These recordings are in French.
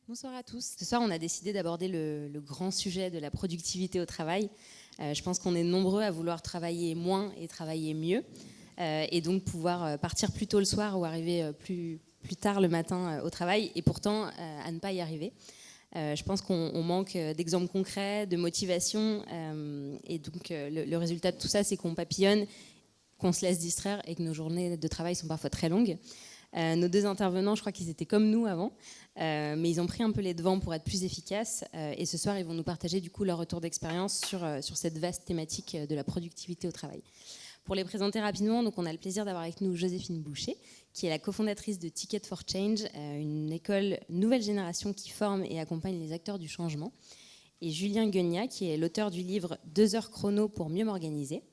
Bonsoir à tous. Ce soir, on a décidé d'aborder le grand sujet de la productivité au travail. Je pense qu'on est nombreux à vouloir travailler moins et travailler mieux, et donc pouvoir partir plus tôt le soir ou arriver plus tard le matin au travail, et pourtant à ne pas y arriver. Je pense qu'on manque d'exemples concrets, de motivation, et donc le résultat de tout ça, c'est qu'on papillonne, qu'on se laisse distraire et que nos journées de travail sont parfois très longues. Nos deux intervenants, je crois qu'ils étaient comme nous avant, mais ils ont pris un peu les devants pour être plus efficaces, et ce soir ils vont nous partager du coup leur retour d'expérience sur cette vaste thématique de la productivité au travail. Pour les présenter rapidement, donc on a le plaisir d'avoir avec nous Joséphine Boucher, qui est la cofondatrice de Ticket for Change, une école nouvelle génération qui forme et accompagne les acteurs du changement, et Julien Gueugna, qui est l'auteur du livre 2 heures chrono pour mieux m'organiser,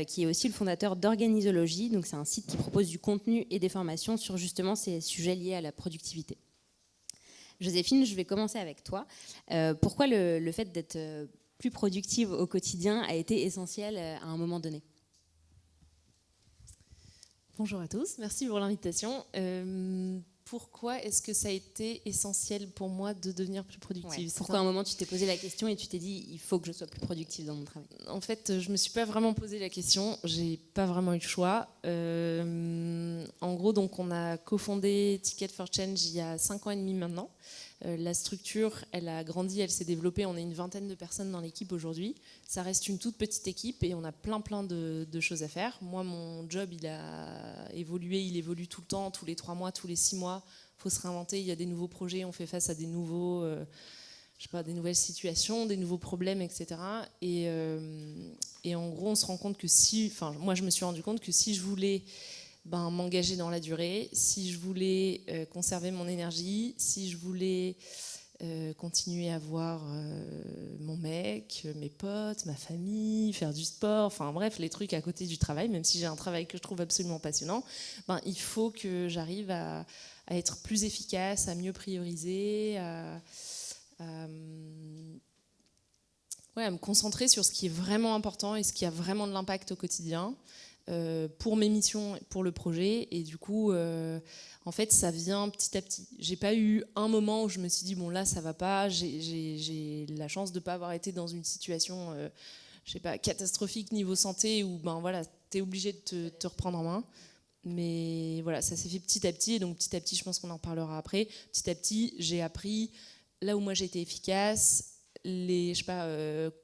qui est aussi le fondateur d'Organisologie. Donc c'est un site qui propose du contenu et des formations sur justement ces sujets liés à la productivité. Joséphine, je vais commencer avec toi. Pourquoi le fait d'être plus productive au quotidien a été essentiel à un moment donné ? Bonjour à tous, merci pour l'invitation. Pourquoi est-ce que ça a été essentiel pour moi de devenir plus productive ? Pourquoi à un moment tu t'es posé la question et tu t'es dit il faut que je sois plus productive dans mon travail ? En fait, je me suis pas vraiment posé la question, j'ai pas vraiment eu le choix. En gros, donc on a cofondé Ticket for Change il y a 5 ans et demi maintenant. La structure, elle a grandi, elle s'est développée. On est une vingtaine de personnes dans l'équipe aujourd'hui. Ça reste une toute petite équipe et on a plein de choses à faire. Moi, mon job, il a évolué, il évolue tout le temps, tous les 3 mois, tous les 6 mois. Il faut se réinventer, il y a des nouveaux projets, on fait face à des nouveaux, des nouvelles situations, des nouveaux problèmes, etc. Et en gros, on se rend compte que moi, je me suis rendu compte que si je voulais m'engager dans la durée, si je voulais conserver mon énergie, si je voulais continuer à voir mon mec, mes potes, ma famille, faire du sport, enfin bref, les trucs à côté du travail, même si j'ai un travail que je trouve absolument passionnant, il faut que j'arrive à être plus efficace, à mieux prioriser, à me concentrer sur ce qui est vraiment important et ce qui a vraiment de l'impact au quotidien. Pour mes missions, pour le projet, et du coup en fait ça vient petit à petit. J'ai pas eu un moment où je me suis dit bon là ça va pas, j'ai la chance de pas avoir été dans une situation catastrophique niveau santé où t'es obligé de te reprendre en main, mais voilà, ça s'est fait petit à petit, et donc petit à petit, je pense qu'on en parlera après, petit à petit j'ai appris là où moi j'ai été efficace,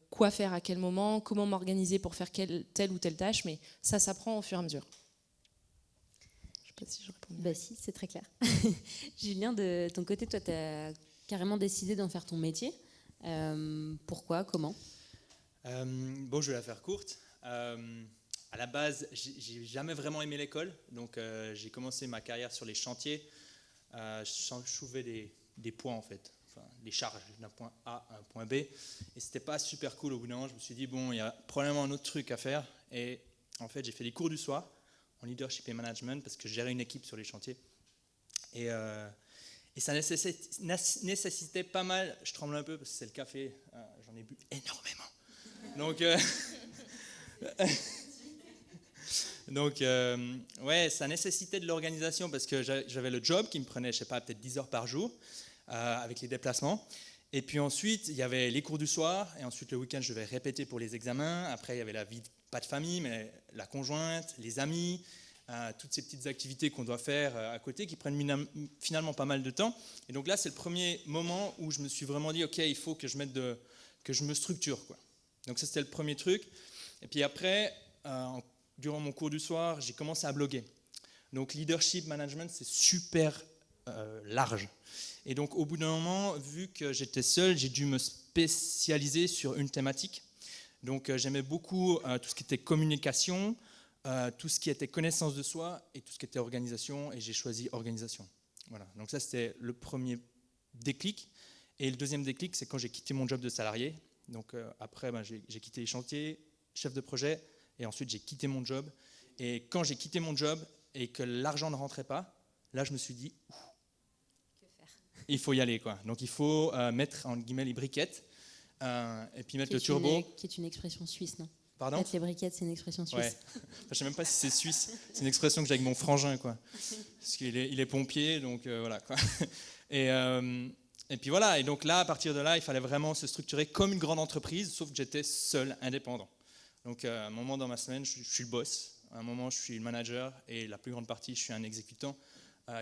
quoi faire à quel moment, comment m'organiser pour faire telle ou telle tâche, mais ça s'apprend au fur et à mesure. Je sais pas si je réponds. Si, c'est très clair. Julien, de ton côté, toi, tu as carrément décidé d'en faire ton métier. Pourquoi ? Comment ? Je vais la faire courte. À la base, j'ai jamais vraiment aimé l'école, donc j'ai commencé ma carrière sur les chantiers. Je soulevais des poids en fait. Des charges d'un point A à un point B, et c'était pas super cool. Au bout d'un moment, je me suis dit bon, il y a probablement un autre truc à faire, et en fait j'ai fait des cours du soir en leadership et management parce que je gérais une équipe sur les chantiers, et ça nécessitait pas mal, je tremble un peu parce que c'est le café, j'en ai bu énormément, donc ça nécessitait de l'organisation parce que j'avais le job qui me prenait peut-être 10 heures par jour, avec les déplacements. Et puis ensuite, il y avait les cours du soir, et ensuite le week-end, je devais répéter pour les examens. Après, il y avait la vie, pas de famille, mais la conjointe, les amis, toutes ces petites activités qu'on doit faire à côté qui prennent finalement pas mal de temps. Et donc là, c'est le premier moment où je me suis vraiment dit, OK, il faut que je me structure, quoi. Donc ça, c'était le premier truc. Et puis après, durant mon cours du soir, j'ai commencé à bloguer. Donc leadership, management, c'est super large. Et donc, au bout d'un moment, vu que j'étais seul, j'ai dû me spécialiser sur une thématique. Donc, j'aimais beaucoup tout ce qui était communication, tout ce qui était connaissance de soi et tout ce qui était organisation. Et j'ai choisi organisation. Voilà. Donc, ça, c'était le premier déclic. Et le deuxième déclic, c'est quand j'ai quitté mon job de salarié. Donc, après, j'ai quitté les chantiers, chef de projet. Et ensuite, j'ai quitté mon job. Et quand j'ai quitté mon job et que l'argent ne rentrait pas, là, je me suis dit... il faut y aller, quoi. Donc il faut mettre en guillemets les briquettes et puis mettre le turbo. Qui est une expression suisse, non ? Pardon ? Mettre les briquettes, c'est une expression suisse. Ouais. Je sais même pas si c'est suisse. C'est une expression que j'ai avec mon frangin, quoi. Parce qu'il est pompier, donc voilà, quoi. Et Et puis voilà, et donc là, à partir de là, il fallait vraiment se structurer comme une grande entreprise, sauf que j'étais seul, indépendant. Donc à un moment dans ma semaine, je suis le boss, à un moment je suis le manager, et la plus grande partie, je suis un exécutant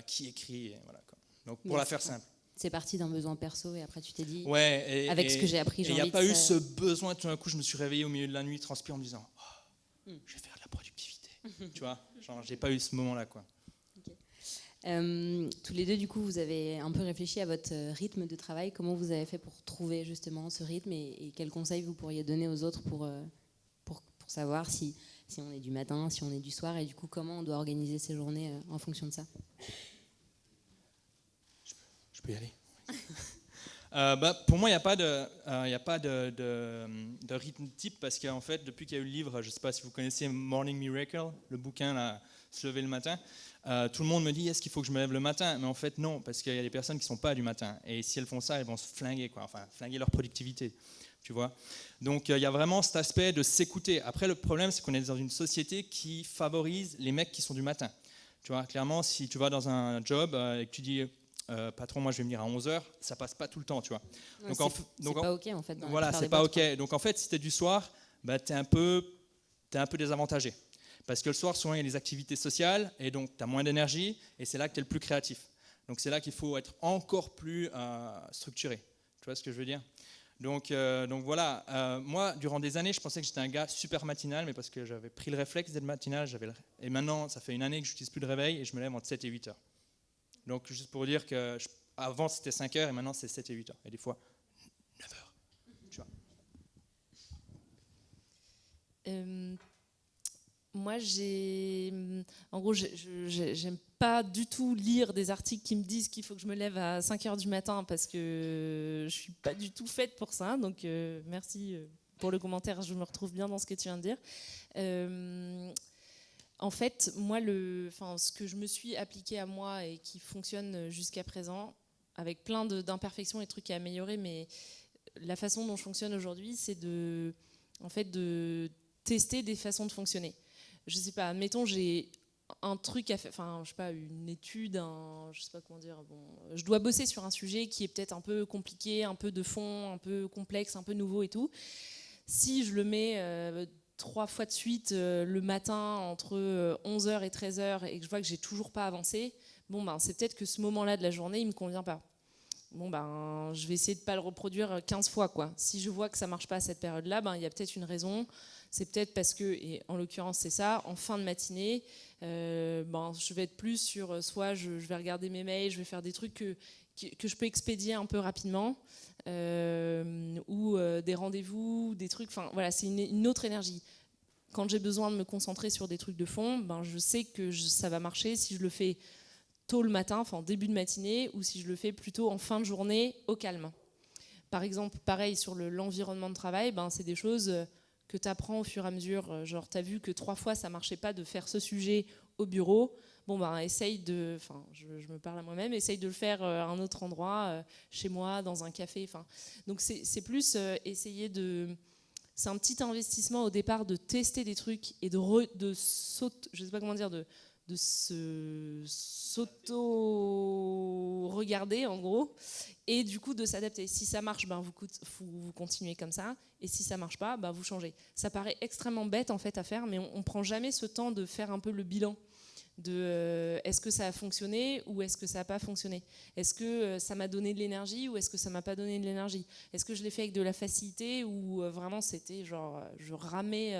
qui écrit, et voilà, quoi. Donc pour la faire simple. C'est parti d'un besoin perso et après tu t'es dit, Ouais, avec ce que j'ai appris, j'ai il n'y a envie pas que eu ça... ce besoin, tout d'un coup, je me suis réveillé au milieu de la nuit, transpirant, en me disant, oh, je vais faire de la productivité. Tu vois, genre, j'ai pas eu ce moment-là, quoi. Tous les deux, du coup, vous avez un peu réfléchi à votre rythme de travail. Comment vous avez fait pour trouver justement ce rythme et quels conseils vous pourriez donner aux autres pour savoir si on est du matin, si on est du soir et du coup, comment on doit organiser ses journées en fonction de ça? Je peux y aller. Pour moi, il n'y a pas de rythme type parce qu'en fait, depuis qu'il y a eu le livre, je ne sais pas si vous connaissez Morning Miracle, le bouquin là, Se lever le matin, tout le monde me dit est-ce qu'il faut que je me lève le matin? Mais en fait, non, parce qu'il y a des personnes qui ne sont pas du matin. Et si elles font ça, elles vont se flinguer, quoi. Enfin, flinguer leur productivité. Tu vois. Donc, il y a vraiment cet aspect de s'écouter. Après, le problème, c'est qu'on est dans une société qui favorise les mecs qui sont du matin. Tu vois, clairement, si tu vas dans un job et que tu dis patron, moi je vais venir à 11h, ça passe pas tout le temps, tu vois. Donc, c'est pas OK en fait. Voilà, c'est pas OK. Donc en fait, si tu es du soir, tu es un peu désavantagé. Parce que le soir, souvent, il y a des activités sociales et donc tu as moins d'énergie et c'est là que tu es le plus créatif. Donc c'est là qu'il faut être encore plus structuré. Tu vois ce que je veux dire? Donc voilà, moi, durant des années, je pensais que j'étais un gars super matinal, mais parce que j'avais pris le réflexe d'être matinal, et maintenant, ça fait une année que je n'utilise plus de réveil et je me lève entre 7 et 8 heures. Donc, juste pour dire que avant c'était 5 heures et maintenant c'est 7 et 8 heures. Et des fois 9 heures. Tu vois. Moi, en gros, j'aime pas du tout lire des articles qui me disent qu'il faut que je me lève à 5 heures du matin parce que je suis pas du tout faite pour ça. Donc, merci pour le commentaire. Je me retrouve bien dans ce que tu viens de dire. En fait, moi, ce que je me suis appliqué à moi et qui fonctionne jusqu'à présent, avec plein d'imperfections et de trucs à améliorer, mais la façon dont je fonctionne aujourd'hui, c'est de tester des façons de fonctionner. Je sais pas, admettons, j'ai un truc à faire, enfin, je sais pas, une étude, je sais pas comment dire, bon, je dois bosser sur un sujet qui est peut-être un peu compliqué, un peu de fond, un peu complexe, un peu nouveau et tout. Si je le mets 3 fois de suite le matin entre 11h et 13h et que je vois que j'ai toujours pas avancé, bon ben c'est peut-être que ce moment-là de la journée il me convient pas. Bon ben je vais essayer de pas le reproduire 15 fois quoi. Si je vois que ça marche pas à cette période-là, ben il y a peut-être une raison. C'est peut-être parce que, et en l'occurrence c'est ça, en fin de matinée, je vais être plus sur soit je vais regarder mes mails, je vais faire des trucs que je peux expédier un peu rapidement, ou des rendez-vous, des trucs, enfin voilà, c'est une autre énergie. Quand j'ai besoin de me concentrer sur des trucs de fond, je sais que ça va marcher si je le fais tôt le matin, enfin en début de matinée, ou si je le fais plutôt en fin de journée au calme. Par exemple, pareil sur l'environnement de travail, c'est des choses que tu apprends au fur et à mesure. Genre, tu as vu que 3 fois ça marchait pas de faire ce sujet au bureau. Essaye de, je me parle à moi-même, essaye de le faire à un autre endroit, chez moi, dans un café. Donc c'est plus essayer de... C'est un petit investissement au départ de tester des trucs et de je sais pas comment dire, de s'auto-regarder en gros, et du coup de s'adapter. Si ça marche, vous continuez comme ça, et si ça marche pas, vous changez. Ça paraît extrêmement bête en fait à faire, mais on prend jamais ce temps de faire un peu le bilan de est-ce que ça a fonctionné ou est-ce que ça n'a pas fonctionné, est-ce que ça m'a donné de l'énergie ou est-ce que ça m'a pas donné de l'énergie, est-ce que je l'ai fait avec de la facilité ou vraiment c'était genre je ramais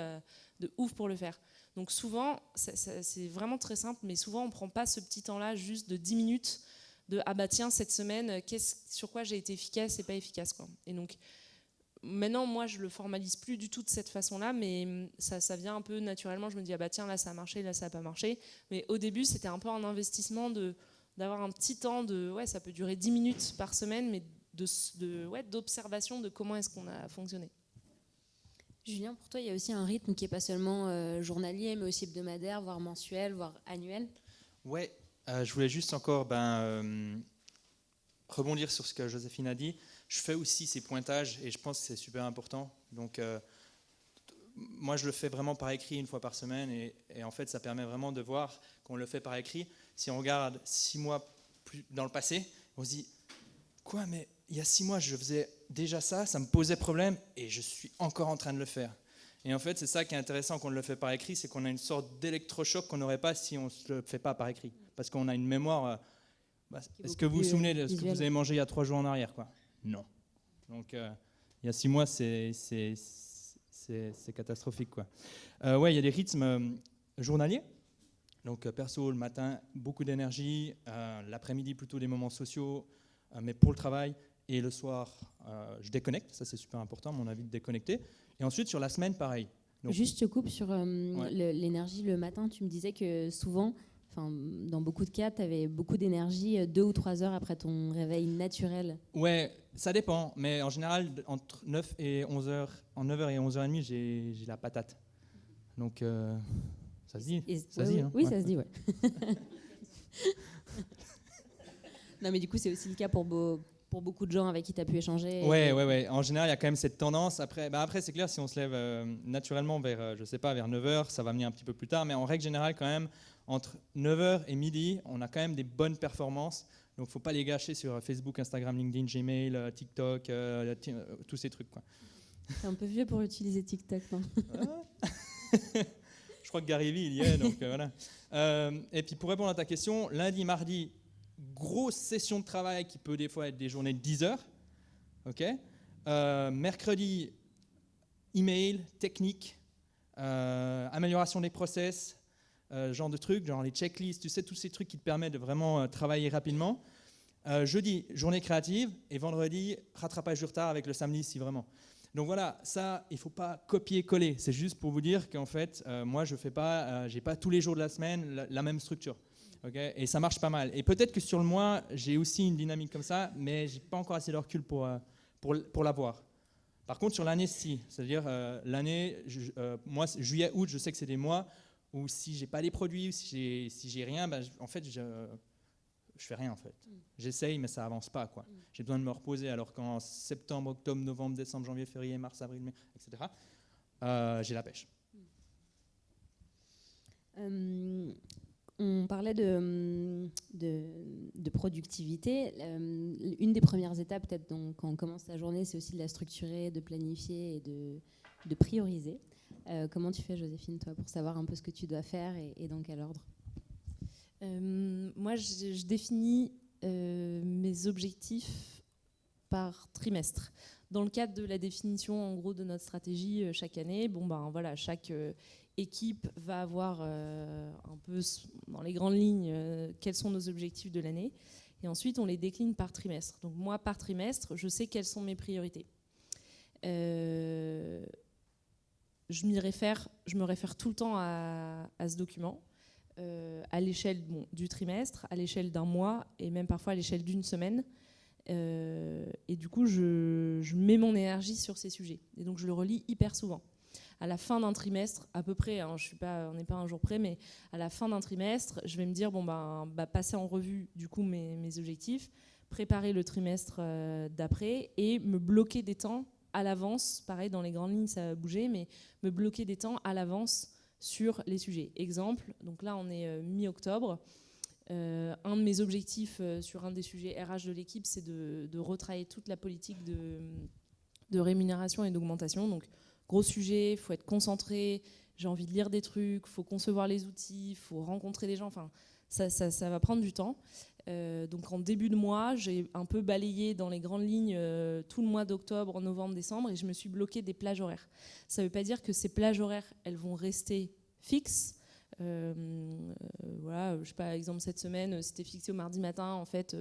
de ouf pour le faire. Donc souvent c'est vraiment très simple, mais souvent on prend pas ce petit temps là juste de 10 minutes de tiens cette semaine sur quoi j'ai été efficace et pas efficace quoi. Et donc maintenant, moi, je le formalise plus du tout de cette façon-là, mais ça vient un peu naturellement. Je me dis, tiens, là, ça a marché, là, ça n'a pas marché. Mais au début, c'était un peu un investissement d'avoir un petit temps ça peut durer 10 minutes par semaine, mais d'observation de comment est-ce qu'on a fonctionné. Julien, pour toi, il y a aussi un rythme qui n'est pas seulement journalier, mais aussi hebdomadaire, voire mensuel, voire annuel. Ouais, je voulais juste encore rebondir sur ce que Joséphine a dit. Je fais aussi ces pointages et je pense que c'est super important. Donc, moi, je le fais vraiment par écrit une fois par semaine et en fait, ça permet vraiment de voir qu'on le fait par écrit. Si on regarde 6 mois plus dans le passé, on se dit quoi, mais il y a 6 mois, je faisais déjà ça, ça me posait problème et je suis encore en train de le faire. Et en fait, c'est ça qui est intéressant quand on le fait par écrit, c'est qu'on a une sorte d'électrochoc qu'on n'aurait pas si on ne se le fait pas par écrit. Parce qu'on a une mémoire. Est-ce que vous vous souvenez de ce que vous avez mangé il y a 3 jours en arrière, quoi? Non. Donc, il y a 6 mois, c'est catastrophique, quoi. Ouais, il y a des rythmes journaliers. Donc, perso, le matin, beaucoup d'énergie. L'après-midi, plutôt des moments sociaux, mais pour le travail. Et le soir, je déconnecte. Ça, c'est super important, à mon avis, de déconnecter. Et ensuite, sur la semaine, pareil. Donc, juste, je te coupe sur l'énergie le matin. Tu me disais que souvent, dans beaucoup de cas, tu avais beaucoup d'énergie 2 ou 3 heures après ton réveil naturel. Ouais, ça dépend. Mais en général, entre 9 et 11 heures, en 9h et 11h30, j'ai la patate. Donc, ça se dit, ça se dit, hein. Oui, ça se dit, ouais. Non, mais du coup, c'est aussi le cas pour beaucoup de gens avec qui tu as pu échanger. Ouais. En général, il y a quand même cette tendance. Après, c'est clair, si on se lève naturellement vers, je sais pas, vers 9h, ça va venir un petit peu plus tard. Mais en règle générale, quand même, entre 9h et midi, on a quand même des bonnes performances. Donc, il ne faut pas les gâcher sur Facebook, Instagram, LinkedIn, Gmail, TikTok, tous ces trucs, quoi. C'est un peu vieux pour utiliser TikTok, non? Je crois que Gary Vee, il y est, donc voilà. Et puis, pour répondre à ta question, lundi, mardi, grosse session de travail qui peut des fois être des journées de 10 heures. Okay. Mercredi, email, technique, amélioration des process, genre de trucs, genre les checklists, tu sais, tous ces trucs qui te permettent de vraiment travailler rapidement. Jeudi, journée créative, et vendredi, rattrapage du retard avec le samedi si vraiment. Donc voilà, ça, il ne faut pas copier-coller. C'est juste pour vous dire qu'en fait, moi, je fais pas, j'ai pas tous les jours de la semaine la même structure. Okay, et ça marche pas mal. Et peut-être que sur le mois, j'ai aussi une dynamique comme ça, mais j'ai pas encore assez de recul pour l'avoir. Par contre, sur l'année, si. C'est-à-dire, l'année, moi, juillet, août, je sais que c'est des mois où si j'ai pas les produits, ou si j'ai rien, en fait, je fais rien, en fait. J'essaye, mais ça avance pas, quoi. J'ai besoin de me reposer, alors qu'en septembre, octobre, novembre, décembre, janvier, février, mars, avril, mai, etc., j'ai la pêche. On parlait de productivité. Une des premières étapes, peut-être, quand on commence sa journée, c'est aussi de la structurer, de planifier et de prioriser. Comment tu fais, Joséphine, toi, pour savoir un peu ce que tu dois faire et dans quel ordre? Moi, je définis mes objectifs par trimestre. Dans le cadre de la définition, en gros, de notre stratégie chaque année, voilà, chaque équipe va avoir un peu dans les grandes lignes quels sont nos objectifs de l'année, et ensuite on les décline par trimestre. Donc moi, par trimestre, je sais quelles sont mes priorités. Je me réfère tout le temps à ce document, à l'échelle du trimestre, à l'échelle d'un mois et même parfois à l'échelle d'une semaine. Et du coup, je mets mon énergie sur ces sujets. Et donc je le relis hyper souvent. À la fin d'un trimestre, à peu près, on n'est pas un jour près, mais à la fin d'un trimestre, je vais me dire, passer en revue du coup mes objectifs, préparer le trimestre d'après et me bloquer des temps à l'avance. Pareil, dans les grandes lignes, ça va bouger, mais me bloquer des temps à l'avance sur les sujets. Exemple, donc là, on est mi-octobre. Un de mes objectifs sur un des sujets RH de l'équipe, c'est de retravailler toute la politique de rémunération et d'augmentation. Donc, gros sujet, il faut être concentré, j'ai envie de lire des trucs, il faut concevoir les outils, il faut rencontrer des gens, enfin, ça va prendre du temps. Donc en début de mois, j'ai un peu balayé dans les grandes lignes tout le mois d'octobre, novembre, décembre, et je me suis bloqué des plages horaires. Ça ne veut pas dire que ces plages horaires, elles vont rester fixes. Voilà, je sais pas, exemple cette semaine, c'était fixé au mardi matin, en fait,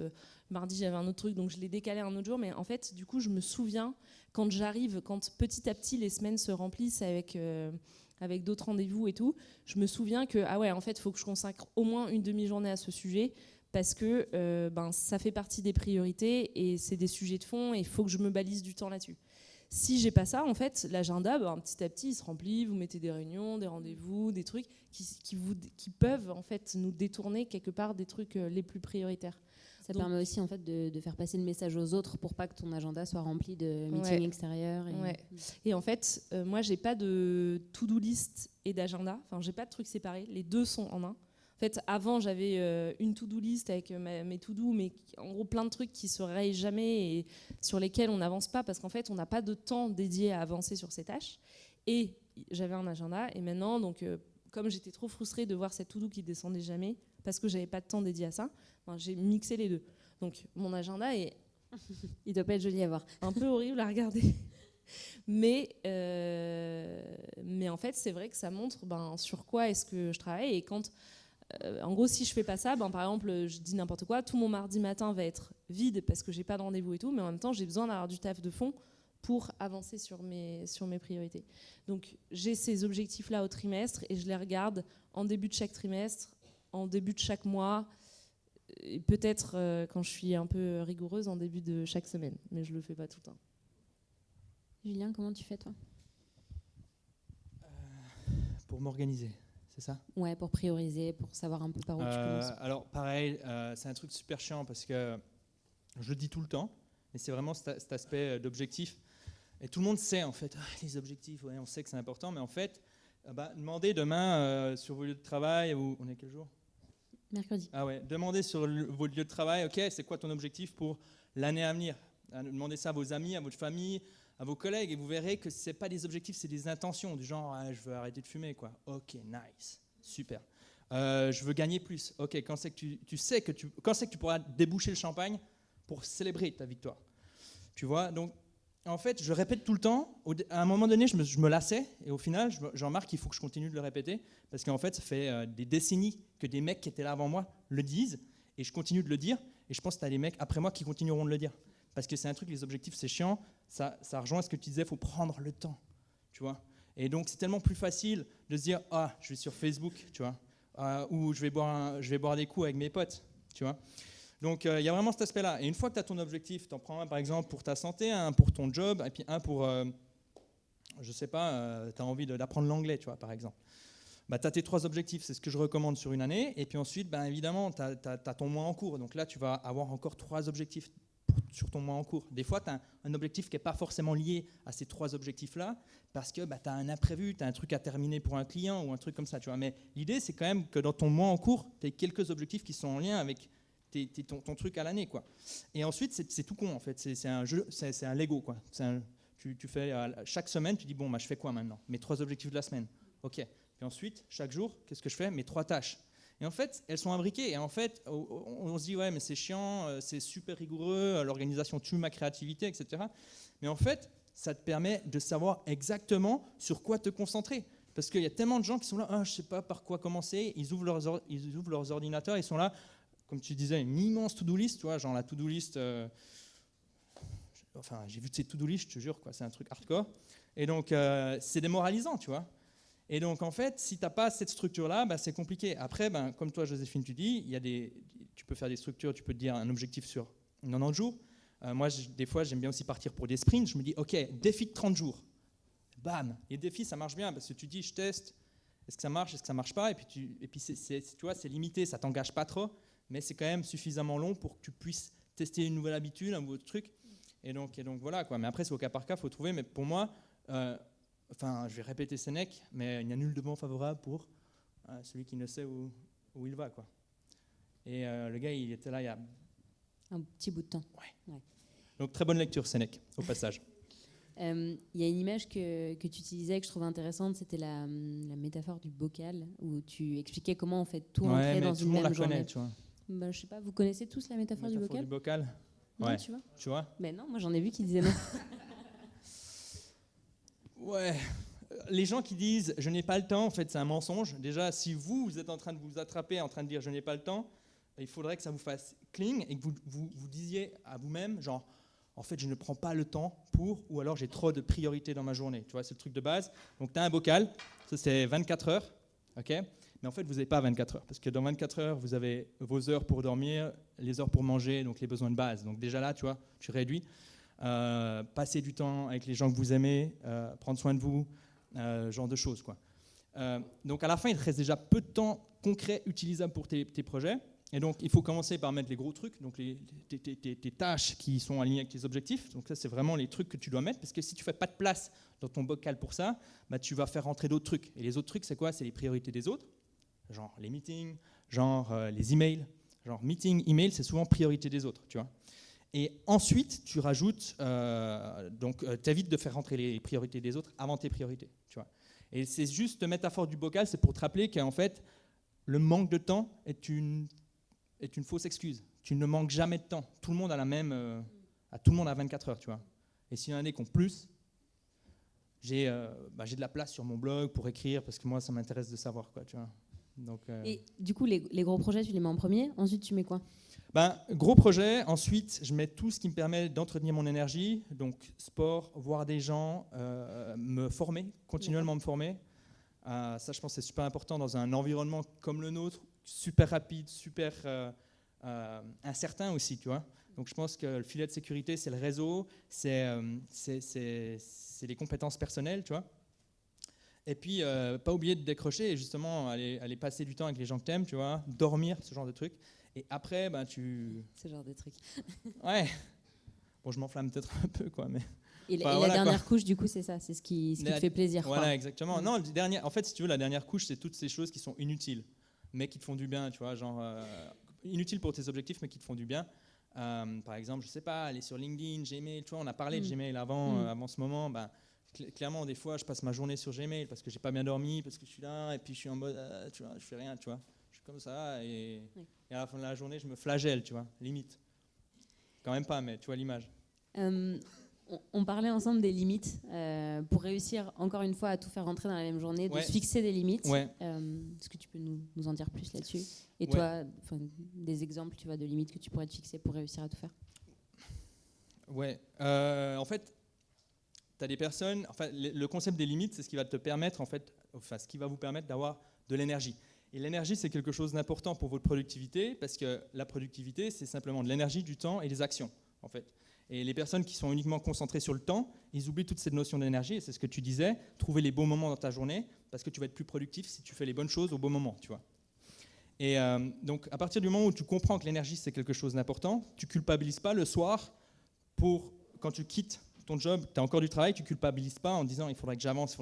mardi j'avais un autre truc, donc je l'ai décalé un autre jour, mais en fait, du coup, je me souviens, quand petit à petit les semaines se remplissent avec d'autres rendez-vous et tout, je me souviens que, en fait, il faut que je consacre au moins une demi-journée à ce sujet, parce que ça fait partie des priorités, et c'est des sujets de fond, et il faut que je me balise du temps là-dessus. Si j'ai pas ça, en fait, l'agenda, petit à petit, il se remplit. Vous mettez des réunions, des rendez-vous, des trucs qui peuvent en fait nous détourner quelque part des trucs les plus prioritaires. Ça permet aussi en fait de faire passer le message aux autres pour pas que ton agenda soit rempli de meetings extérieurs. Et en fait, moi, j'ai pas de to-do list et d'agenda. Enfin, j'ai pas de trucs séparés. Les deux sont en un. fait, avant, j'avais une to-do list avec mes to-do, mais en gros, plein de trucs qui se rayent jamais et sur lesquels on n'avance pas parce qu'en fait, on n'a pas de temps dédié à avancer sur ces tâches. Et j'avais un agenda. Et maintenant, donc, comme j'étais trop frustrée de voir cette to-do qui descendait jamais parce que j'avais pas de temps dédié à ça, j'ai mixé les deux. Donc, mon agenda est il doit pas être joli à voir. un peu horrible à regarder. Mais en fait, c'est vrai que ça montre sur quoi est-ce que je travaille. Et quand, en gros, si je fais pas ça, par exemple, je dis n'importe quoi, tout mon mardi matin va être vide parce que j'ai pas de rendez-vous et tout, mais en même temps, j'ai besoin d'avoir du taf de fond pour avancer sur mes priorités. Donc, j'ai ces objectifs-là au trimestre et je les regarde en début de chaque trimestre, en début de chaque mois, et peut-être quand je suis un peu rigoureuse, en début de chaque semaine. Mais je le fais pas tout le temps. Julien, comment tu fais, toi ? Pour m'organiser, c'est ça ? Ouais, pour prioriser, pour savoir un peu par où tu commences. Alors, pareil, c'est un truc super chiant parce que je le dis tout le temps, mais c'est vraiment cet aspect d'objectif. Et tout le monde sait, en fait, les objectifs, ouais, on sait que c'est important, mais en fait, demandez demain sur vos lieux de travail, on est quel jour ? Mercredi. Ah ouais, demandez sur vos lieux de travail, ok, c'est quoi ton objectif pour l'année à venir ? Demandez ça à vos amis, à votre famille, à vos collègues, et vous verrez que ce n'est pas des objectifs, c'est des intentions, du genre, je veux arrêter de fumer, quoi. Ok, nice, super. Je veux gagner plus. Ok, quand c'est que quand c'est que tu pourras déboucher le champagne pour célébrer ta victoire ? Tu vois, donc, en fait, je répète tout le temps. À un moment donné, je me lassais, et au final, je remarque qu'il faut que je continue de le répéter, parce qu'en fait, ça fait des décennies que des mecs qui étaient là avant moi le disent, et je continue de le dire, et je pense que tu as des mecs après moi qui continueront de le dire. Parce que c'est un truc, les objectifs, c'est chiant, ça rejoint ce que tu disais, il faut prendre le temps, tu vois. Et donc, c'est tellement plus facile de se dire, je vais sur Facebook, tu vois, ou je vais boire des coups avec mes potes, tu vois. Donc, il y a vraiment cet aspect-là. Et une fois que tu as ton objectif, tu en prends un, par exemple, pour ta santé, un pour ton job, et puis un pour, je sais pas, tu as envie d'apprendre l'anglais, tu vois, par exemple. Tu as tes 3 objectifs, c'est ce que je recommande sur une année. Et puis ensuite, évidemment, tu as ton mois en cours. Donc là, tu vas avoir encore 3 objectifs sur ton mois en cours. Des fois, tu as un objectif qui n'est pas forcément lié à ces 3 objectifs-là, parce que tu as un imprévu, tu as un truc à terminer pour un client ou un truc comme ça. Tu vois. Mais l'idée, c'est quand même que dans ton mois en cours, tu aies quelques objectifs qui sont en lien avec ton truc à l'année, quoi. Et ensuite, c'est tout con, en fait. C'est un jeu, c'est un Lego, quoi. Tu fais chaque semaine, tu dis, bon, je fais quoi maintenant ? Mes 3 objectifs de la semaine. OK. Et ensuite, chaque jour, qu'est-ce que je fais ? Mes 3 tâches. Et en fait, elles sont imbriquées. Et en fait, on se dit, ouais, mais c'est chiant, c'est super rigoureux, l'organisation tue ma créativité, etc. Mais en fait, ça te permet de savoir exactement sur quoi te concentrer. Parce qu'il y a tellement de gens qui sont là, je ne sais pas par quoi commencer. Ils ouvrent leurs ordinateurs, ils sont là, comme tu disais, une immense to-do list, tu vois, genre la to-do list. J'ai vu de ces to-do list, je te jure, quoi, c'est un truc hardcore. Et donc, c'est démoralisant, tu vois. Et donc, en fait, si tu n'as pas cette structure-là, c'est compliqué. Après, comme toi, Joséphine, tu dis, tu peux faire des structures, tu peux te dire un objectif sur 90 jours. Moi, des fois, j'aime bien aussi partir pour des sprints. Je me dis, OK, défi de 30 jours. Bam. Les défis, ça marche bien parce que tu dis, je teste, est-ce que ça marche, est-ce que ça ne marche pas ? Et puis, tu vois, c'est limité, ça ne t'engage pas trop, mais c'est quand même suffisamment long pour que tu puisses tester une nouvelle habitude, un nouveau truc. Et donc voilà, quoi. Mais après, c'est au cas par cas, il faut trouver. Mais pour moi, je vais répéter Sénèque, mais il n'y a nul de bon favorable pour celui qui ne sait où il va, quoi. Et le gars, il était là il y a un petit bout de temps. Ouais. Donc très bonne lecture, Sénèque, au passage. Il y a une image que tu utilisais que je trouvais intéressante, c'était la métaphore du bocal, où tu expliquais comment en fait tout rentrait dans une même journée. Tu vois. Je sais pas, vous connaissez tous la métaphore du bocal ? Non, ouais. Tu vois. Mais non, moi j'en ai vu qui disaient non. Ouais. Les gens qui disent « je n'ai pas le temps », en fait, c'est un mensonge. Déjà, si vous êtes en train de vous attraper, en train de dire « je n'ai pas le temps », il faudrait que ça vous fasse cling et que vous disiez à vous-même, genre « en fait, je ne prends pas le temps pour » ou alors « j'ai trop de priorités dans ma journée ». Tu vois, c'est le truc de base. Donc, tu as un bocal, ça c'est 24 heures, ok ? Mais en fait, vous n'avez pas 24 heures, parce que dans 24 heures, vous avez vos heures pour dormir, les heures pour manger, donc les besoins de base. Donc déjà là, tu vois, tu réduis. Passer du temps avec les gens que vous aimez, prendre soin de vous, genre de choses, quoi. Donc à la fin, il te reste déjà peu de temps concret utilisable pour tes projets. Et donc, il faut commencer par mettre les gros trucs, donc tes tâches qui sont alignées avec tes objectifs. Donc ça, c'est vraiment les trucs que tu dois mettre, parce que si tu ne fais pas de place dans ton bocal pour ça, tu vas faire rentrer d'autres trucs. Et les autres trucs, c'est quoi ? C'est les priorités des autres, genre les meetings, genre les emails, genre meeting, email, c'est souvent priorité des autres, tu vois. Et ensuite, tu rajoutes, t'évites de faire rentrer les priorités des autres avant tes priorités, tu vois. Et c'est juste une métaphore du bocal, c'est pour te rappeler qu'en fait, le manque de temps est une fausse excuse. Tu ne manques jamais de temps. Tout le monde a tout le monde a 24 heures, tu vois. Et s'il y en a qui ont plus, j'ai de la place sur mon blog pour écrire, parce que moi, ça m'intéresse de savoir, quoi, tu vois. Donc, Et du coup, les gros projets, tu les mets en premier. Ensuite, tu mets quoi? Gros projet. Ensuite, je mets tout ce qui me permet d'entretenir mon énergie. Donc, sport, voir des gens, me former, continuellement me former. Ça, je pense que c'est super important dans un environnement comme le nôtre, super rapide, super incertain aussi, tu vois. Donc, je pense que le filet de sécurité, c'est le réseau, c'est les compétences personnelles, tu vois. Et puis, pas oublier de décrocher et justement aller passer du temps avec les gens que tu aimes, tu vois, dormir, ce genre de trucs. Et après, Ce genre de trucs. Ouais. Bon, je m'enflamme peut-être un peu, quoi, mais... Et la dernière couche, du coup, c'est ça, c'est ce qui te fait plaisir. Voilà, quoi. exactement. Non, en fait, si tu veux, la dernière couche, c'est toutes ces choses qui sont inutiles, mais qui te font du bien, tu vois, genre inutiles pour tes objectifs, mais qui te font du bien. Par exemple, je sais pas, aller sur LinkedIn, Gmail, tu vois, on a parlé de Gmail avant ce moment. Clairement, des fois, je passe ma journée sur Gmail parce que j'ai pas bien dormi, parce que je suis là, et puis je suis en mode, tu vois, je fais rien, tu vois. Je suis comme ça, et à la fin de la journée, je me flagelle, tu vois, limite. Quand même pas, mais tu vois l'image. On parlait ensemble des limites pour réussir, encore une fois, à tout faire rentrer dans la même journée, de se fixer des limites. Ouais. Est-ce que tu peux nous en dire plus là-dessus? Et toi, des exemples, tu vois, de limites que tu pourrais te fixer pour réussir à tout faire? Ouais. En fait, tu as des personnes. Enfin, le concept des limites, c'est ce qui va te permettre, ce qui va vous permettre d'avoir de l'énergie. Et l'énergie, c'est quelque chose d'important pour votre productivité, parce que la productivité, c'est simplement de l'énergie, du temps et des actions, en fait. Et les personnes qui sont uniquement concentrées sur le temps, ils oublient toute cette notion d'énergie, et c'est ce que tu disais, trouver les bons moments dans ta journée, parce que tu vas être plus productif si tu fais les bonnes choses au bon moment, tu vois. Et donc, à partir du moment où tu comprends que l'énergie, c'est quelque chose d'important, tu culpabilises pas le soir quand tu quittes ton job, tu as encore du travail, tu culpabilises pas en disant il faudrait que j'avance,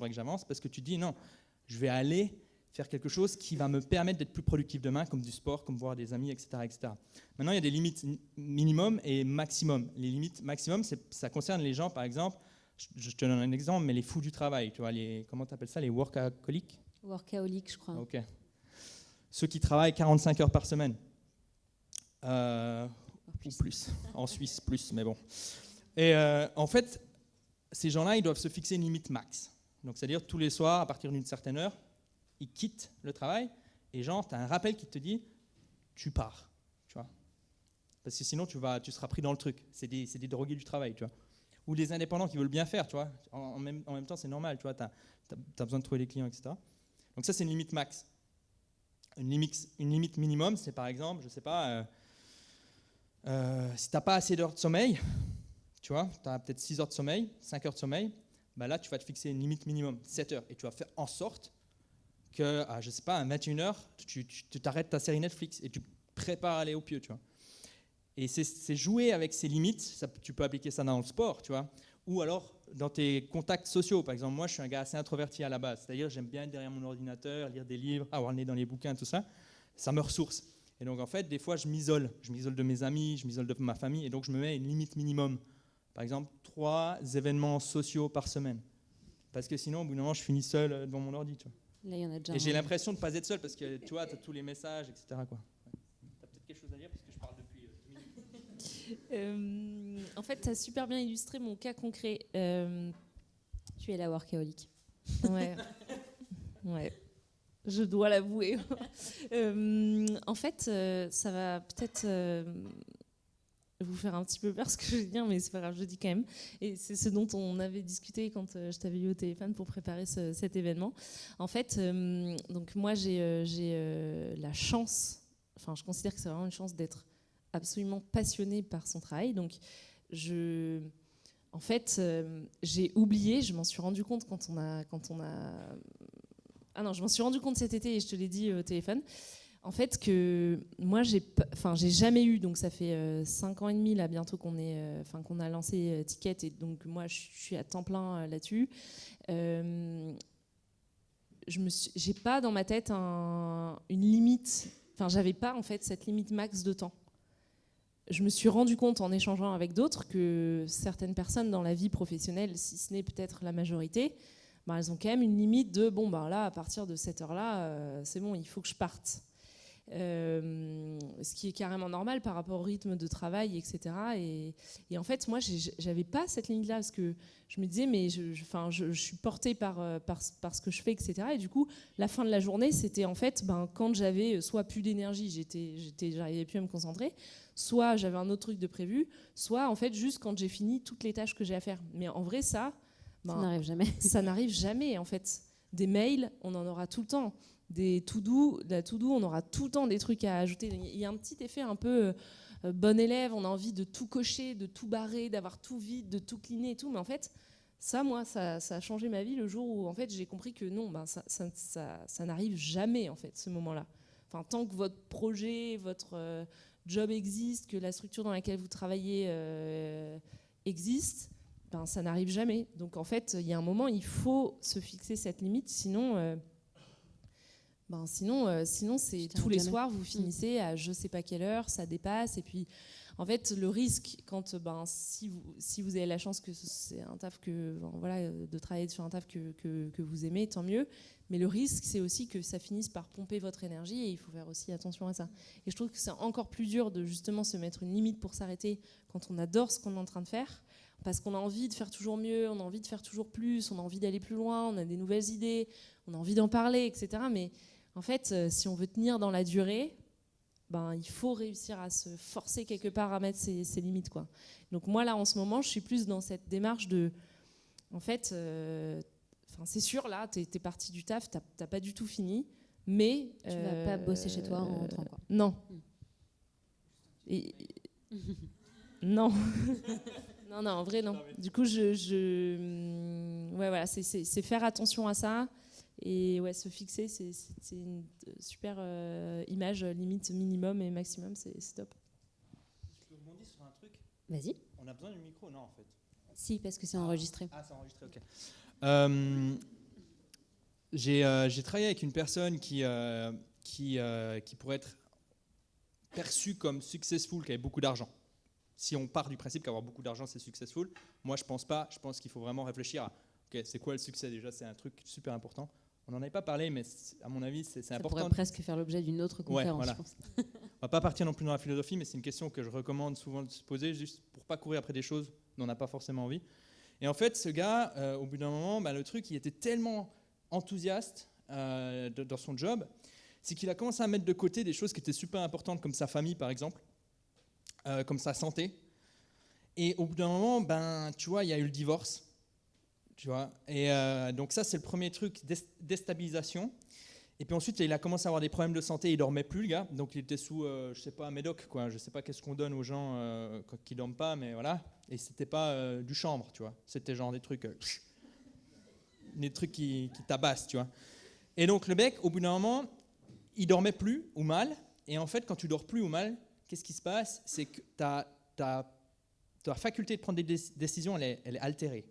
parce que tu dis non, je vais aller faire quelque chose qui va me permettre d'être plus productif demain, comme du sport, comme voir des amis, etc., etc. Maintenant, il y a des limites minimum et maximum. Les limites maximum, ça concerne les gens, par exemple, je te donne un exemple, mais les fous du travail, tu vois, comment tu appelles ça, les workaholics? Workaholic, je crois. Ok. Ceux qui travaillent 45 heures par semaine. Ou plus. En Suisse, plus, mais bon. Et en fait, ces gens-là, ils doivent se fixer une limite max. Donc, c'est-à-dire, tous les soirs, à partir d'une certaine heure, ils quittent le travail et genre, tu as un rappel qui te dit tu pars, tu vois. Parce que sinon, tu seras pris dans le truc. C'est des drogués du travail, tu vois. Ou des indépendants qui veulent bien faire, tu vois. En même temps, c'est normal, tu vois. Tu as besoin de trouver des clients, etc. Donc ça, c'est une limite max. Une limite minimum, c'est par exemple, je sais pas, si tu n'as pas assez d'heures de sommeil, tu vois, tu as peut-être 6 heures de sommeil, 5 heures de sommeil, là, tu vas te fixer une limite minimum, 7 heures. Et tu vas faire en sorte que, je sais pas, à 21h, tu t'arrêtes ta série Netflix et tu prépares à aller au pieu, tu vois. Et c'est jouer avec ces limites, tu peux appliquer ça dans le sport, tu vois, ou alors dans tes contacts sociaux. Par exemple, moi, je suis un gars assez introverti à la base, c'est-à-dire j'aime bien être derrière mon ordinateur, lire des livres, avoir le nez dans les bouquins, tout ça, ça me ressource. Et donc, en fait, des fois, je m'isole de mes amis, je m'isole de ma famille, et donc je me mets une limite minimum. Par exemple, 3 événements sociaux par semaine. Parce que sinon, au bout d'un moment, je finis seul devant mon ordi, tu vois. Là, il y en a déjà. Et j'ai l'impression de ne pas être seul parce que tu vois, tu as tous les messages, etc. Tu as peut-être quelque chose à dire parce que je parle depuis 2 minutes. En fait, tu as super bien illustré mon cas concret. Tu es la workaholic. Ouais. Ouais. Je dois l'avouer. En fait, ça va peut-être vous faire un petit peu peur ce que je vais dire, mais c'est pas grave, je le dis quand même. Et c'est ce dont on avait discuté quand je t'avais eu au téléphone pour préparer cet événement. En fait, donc moi j'ai la chance, enfin je considère que c'est vraiment une chance d'être absolument passionnée par son travail. Donc en fait, j'ai oublié, je m'en suis rendu compte quand on a ah non, je m'en suis rendu compte cet été et je te l'ai dit au téléphone. En fait, que moi, j'ai jamais eu, donc ça fait 5 ans et demi là bientôt qu'on a lancé Ticket, et donc moi, je suis à temps plein là-dessus. J'ai pas dans ma tête une limite j'avais pas en fait cette limite max de temps. Je me suis rendu compte en échangeant avec d'autres que certaines personnes dans la vie professionnelle, si ce n'est peut-être la majorité, elles ont quand même une limite de là, à partir de cette heure-là, c'est bon, il faut que je parte. Ce qui est carrément normal par rapport au rythme de travail, etc. Et en fait, moi, j'avais pas cette limite-là parce que je me disais, mais je suis portée par ce que je fais, etc. Et du coup, la fin de la journée, c'était en fait, quand j'avais soit plus d'énergie, j'arrivais plus à me concentrer, soit j'avais un autre truc de prévu, soit en fait juste quand j'ai fini toutes les tâches que j'ai à faire. Mais en vrai, ça n'arrive jamais. Ça n'arrive jamais en fait. Des mails, on en aura tout le temps. Des to-do, on aura tout le temps des trucs à ajouter. Il y a un petit effet un peu bon élève, on a envie de tout cocher, de tout barrer, d'avoir tout vide, de tout cleaner et tout. Mais en fait, ça a changé ma vie le jour où en fait, j'ai compris que non, ça n'arrive jamais en fait, ce moment-là. Enfin, tant que votre projet, votre job existe, que la structure dans laquelle vous travaillez existe, ça n'arrive jamais. Donc en fait, il y a un moment, il faut se fixer cette limite, sinon c'est tous les soirs, vous finissez à je sais pas quelle heure, ça dépasse. Et puis, en fait, le risque, si vous avez la chance que c'est un taf de travailler sur un taf que vous aimez, tant mieux. Mais le risque, c'est aussi que ça finisse par pomper votre énergie et il faut faire aussi attention à ça. Et je trouve que c'est encore plus dur de justement se mettre une limite pour s'arrêter quand on adore ce qu'on est en train de faire. Parce qu'on a envie de faire toujours mieux, on a envie de faire toujours plus, on a envie d'aller plus loin, on a des nouvelles idées, on a envie d'en parler, etc. Mais en fait, si on veut tenir dans la durée, il faut réussir à se forcer quelque part à mettre ses limites, quoi. Donc moi, là, en ce moment, je suis plus dans cette démarche de... En fait, c'est sûr, là, t'es parti du taf, t'as pas du tout fini, mais... Tu vas pas bosser chez toi en rentrant, quoi. Non. Non. Non, en vrai, non. Du coup, voilà, c'est faire attention à ça. Et ouais, se fixer, c'est une super image, limite minimum et maximum, c'est top. Je rebondis sur un truc. Vas-y. On a besoin du micro, non, en fait. Si, parce que c'est enregistré. Ah, c'est enregistré, ok. J'ai travaillé avec une personne qui pourrait être perçue comme successful, qui avait beaucoup d'argent. Si on part du principe qu'avoir beaucoup d'argent, c'est successful, moi, je pense pas. Je pense qu'il faut vraiment réfléchir à c'est quoi le succès déjà, c'est un truc super important. On n'en avait pas parlé, mais à mon avis, c'est important. Ça pourrait presque faire l'objet d'une autre conférence, voilà. je pense. On va pas partir non plus dans la philosophie, mais c'est une question que je recommande souvent de se poser, juste pour pas courir après des choses dont on n'a pas forcément envie. Et en fait, ce gars, au bout d'un moment, le truc, il était tellement enthousiaste dans son job, c'est qu'il a commencé à mettre de côté des choses qui étaient super importantes, comme sa famille, par exemple, comme sa santé. Et au bout d'un moment, tu vois, il y a eu le divorce. Tu vois, et donc ça, c'est le premier truc, déstabilisation. Et puis ensuite, il a commencé à avoir des problèmes de santé, il dormait plus, le gars. Donc il était sous, je sais pas, médoc, quoi. Je sais pas qu'est-ce qu'on donne aux gens qui dorment pas, mais voilà. Et c'était pas du chanvre, tu vois. C'était genre des trucs qui tabassent, tu vois. Et donc le mec, au bout d'un moment, il dormait plus ou mal. Et en fait, quand tu dors plus ou mal, qu'est-ce qui se passe? C'est que ta faculté de prendre des décisions, elle est altérée.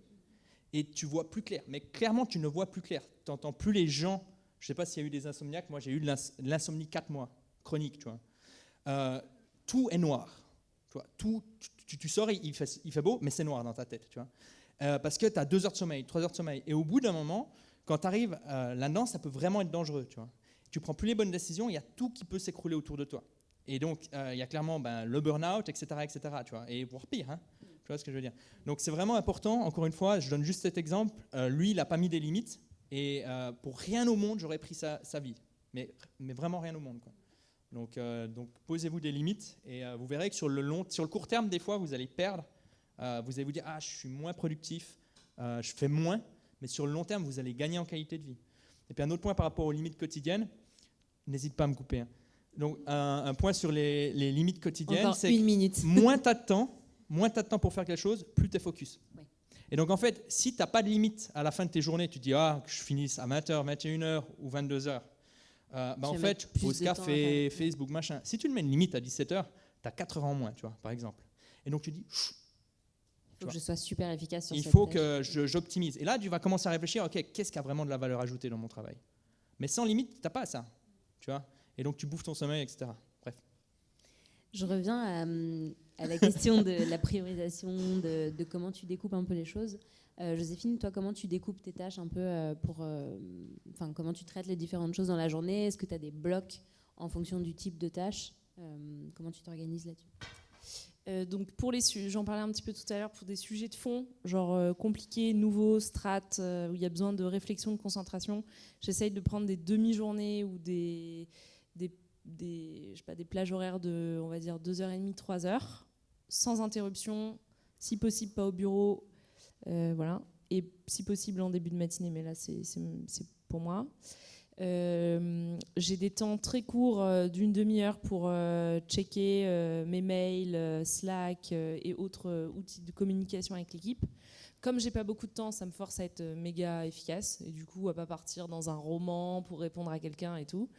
Et tu vois plus clair. Mais clairement, tu ne vois plus clair. Tu n'entends plus les gens. Je ne sais pas s'il y a eu des insomniaques. Moi, j'ai eu de l'insomnie 4 mois, chronique. Tu vois. Tout est noir. Tu vois. Tu sors, il fait beau, mais c'est noir dans ta tête. Tu vois. Parce que tu as 2 heures de sommeil, 3 heures de sommeil. Et au bout d'un moment, quand tu arrives là-dedans, ça peut vraiment être dangereux. Tu vois. Tu ne prends plus les bonnes décisions, il y a tout qui peut s'écrouler autour de toi. Et donc, il y a clairement le burn-out, etc., tu vois. Et voire pire, hein. Tu vois ce que je veux dire? Donc c'est vraiment important, encore une fois, je donne juste cet exemple, lui il n'a pas mis des limites, et pour rien au monde j'aurais pris sa vie, mais vraiment rien au monde, quoi. Donc posez-vous des limites, et vous verrez que sur le court terme, des fois vous allez perdre, vous allez vous dire, je suis moins productif, je fais moins, mais sur le long terme vous allez gagner en qualité de vie. Et puis un autre point par rapport aux limites quotidiennes, n'hésite pas à me couper, hein. Donc un point sur les limites quotidiennes, c'est que moins tu as de temps pour faire quelque chose, plus tu es focus. Oui. Et donc, en fait, si tu n'as pas de limite à la fin de tes journées, tu te dis que je finisse à 20h, 21h ou 22h, en fait, pause café, Facebook, machin. Si tu te mets une limite à 17h, tu as 4 heures en moins, tu vois, par exemple. Et donc, tu dis... Il faut que je sois super efficace sur cette tâche. Il faut que j'optimise. Et là, tu vas commencer à réfléchir, qu'est-ce qui a vraiment de la valeur ajoutée dans mon travail? Mais sans limite, tu n'as pas ça, tu vois. et donc tu bouffes ton sommeil, etc. Bref. Je reviens à la question de la priorisation, de comment tu découpes un peu les choses. Joséphine, toi, comment tu découpes tes tâches un peu comment tu traites les différentes choses dans la journée? Est-ce que tu as des blocs en fonction du type de tâche? Comment tu t'organises là-dessus? Donc pour j'en parlais un petit peu tout à l'heure, pour des sujets de fond, genre compliqués, nouveaux, strat, où il y a besoin de réflexion, de concentration, j'essaye de prendre des demi-journées ou des plages horaires de, on va dire, 2h30, 3h, sans interruption, si possible pas au bureau, voilà, et si possible en début de matinée, mais là c'est pour moi. J'ai des temps très courts d'une demi-heure pour checker mes mails, Slack et autres outils de communication avec l'équipe. Comme j'ai pas beaucoup de temps, ça me force à être méga efficace et du coup à pas partir dans un roman pour répondre à quelqu'un et tout.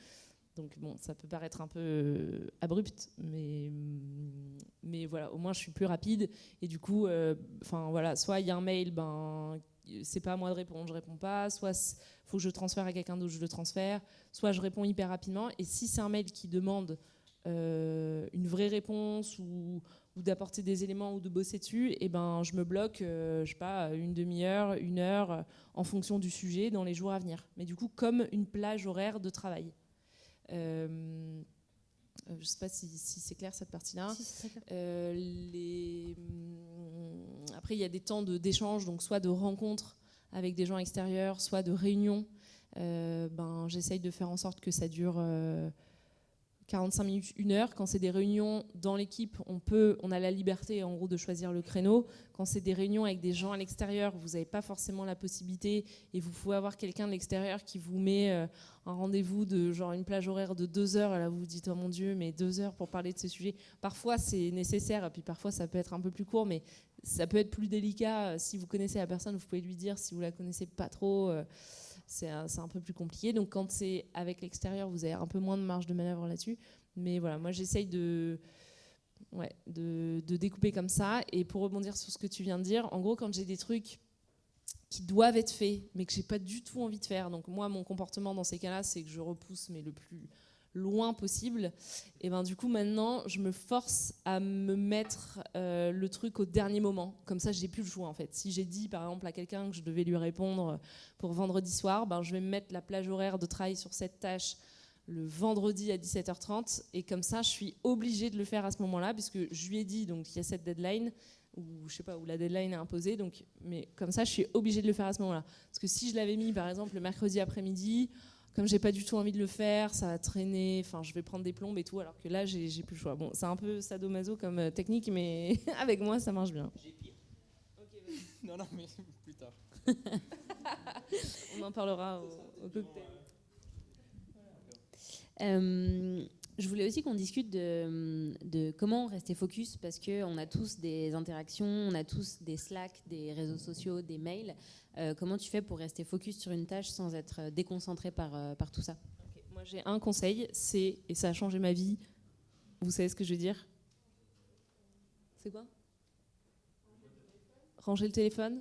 Donc bon, ça peut paraître un peu abrupt, mais voilà, au moins je suis plus rapide et du coup, voilà, soit il y a un mail, c'est pas à moi de répondre, je réponds pas, soit faut que je transfère à quelqu'un d'autre, je le transfère, soit je réponds hyper rapidement. Et si c'est un mail qui demande une vraie réponse ou d'apporter des éléments ou de bosser dessus, et je me bloque, je sais pas, une demi-heure, 1 heure, en fonction du sujet dans les jours à venir. Mais du coup, comme une plage horaire de travail. Je ne sais pas si c'est clair cette partie-là. Si, c'est clair. Après, il y a des temps d'échange, donc soit de rencontres avec des gens extérieurs, soit de réunions. J'essaye de faire en sorte que ça dure 45 minutes, 1 heure. Quand c'est des réunions dans l'équipe, on a la liberté en gros de choisir le créneau. Quand c'est des réunions avec des gens à l'extérieur, vous n'avez pas forcément la possibilité et vous pouvez avoir quelqu'un de l'extérieur qui vous met un rendez-vous de genre une plage horaire de 2 heures. Et là, vous vous dites, oh mon Dieu, mais 2 heures pour parler de ce sujet. Parfois, c'est nécessaire et puis parfois, ça peut être un peu plus court, mais ça peut être plus délicat. Si vous connaissez la personne, vous pouvez lui dire. Si vous la connaissez pas trop, c'est un peu plus compliqué. Donc quand c'est avec l'extérieur, vous avez un peu moins de marge de manœuvre là-dessus. Mais voilà, moi j'essaye de découper comme ça. Et pour rebondir sur ce que tu viens de dire, en gros, quand j'ai des trucs qui doivent être faits, mais que j'ai pas du tout envie de faire, donc moi mon comportement dans ces cas-là, c'est que je repousse, mais le plus loin possible. Et du coup maintenant, je me force à me mettre le truc au dernier moment. Comme ça, j'ai plus le choix en fait. Si j'ai dit par exemple à quelqu'un que je devais lui répondre pour vendredi soir, je vais me mettre la plage horaire de travail sur cette tâche le vendredi à 17h30 et comme ça, je suis obligée de le faire à ce moment-là puisque je lui ai dit donc il y a cette deadline ou je sais pas où la deadline est imposée. Donc, mais comme ça, je suis obligée de le faire à ce moment-là. Parce que si je l'avais mis par exemple le mercredi après-midi, comme j'ai pas du tout envie de le faire, ça va traîner, je vais prendre des plombes et tout, alors que là, j'ai plus le choix. Bon, c'est un peu sadomaso comme technique, mais avec moi, ça marche bien. J'ai pire. Ok, vas-y. Non, mais plus tard. On en parlera au cocktail. Je voulais aussi qu'on discute de comment rester focus, parce qu'on a tous des interactions, on a tous des Slack, des réseaux sociaux, des mails. Comment tu fais pour rester focus sur une tâche sans être déconcentré par tout ça? Okay. Moi, j'ai un conseil, et ça a changé ma vie. Vous savez ce que je veux dire? C'est quoi? Ranger le téléphone?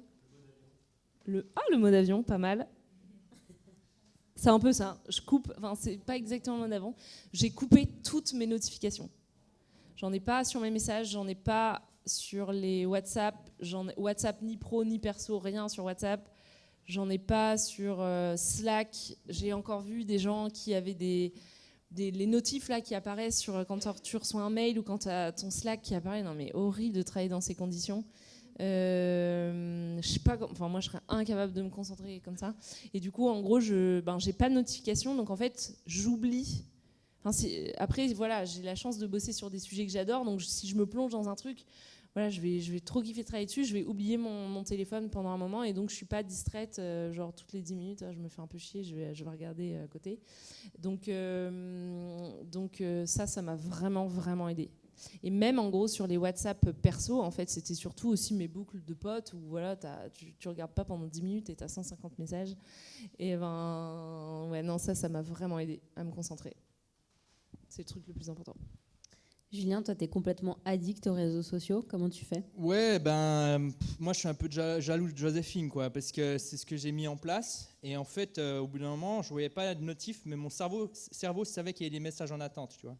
Le mode avion, pas mal. C'est un peu ça. Je coupe, c'est pas exactement le mode avion. J'ai coupé toutes mes notifications. J'en ai pas sur mes messages, j'en ai pas sur les WhatsApp. WhatsApp ni pro ni perso, rien sur WhatsApp. J'en ai pas sur Slack. J'ai encore vu des gens qui avaient les notifs là qui apparaissent quand tu reçois un mail ou quand tu as ton Slack qui apparaît. Non mais horrible de travailler dans ces conditions. Je sais pas, moi je serais incapable de me concentrer comme ça. Et du coup, en gros, j'ai pas de notification, donc en fait, j'oublie. Après, voilà, j'ai la chance de bosser sur des sujets que j'adore, donc si je me plonge dans un truc, voilà, je vais trop kiffer travailler dessus, je vais oublier mon téléphone pendant un moment, et donc je suis pas distraite, genre toutes les 10 minutes, je me fais un peu chier, je vais regarder à côté. Donc ça m'a vraiment, vraiment aidé. Et même en gros sur les WhatsApp perso, en fait, c'était surtout aussi mes boucles de potes où voilà, tu regardes pas pendant 10 minutes et tu as 150 messages. Et ça m'a vraiment aidé à me concentrer. C'est le truc le plus important. Julien, toi, tu es complètement addict aux réseaux sociaux. Comment tu fais ? Ouais, moi je suis un peu jaloux de Joséphine, quoi, parce que c'est ce que j'ai mis en place. Et en fait, au bout d'un moment, je voyais pas de notif, mais mon cerveau savait qu'il y avait des messages en attente, tu vois.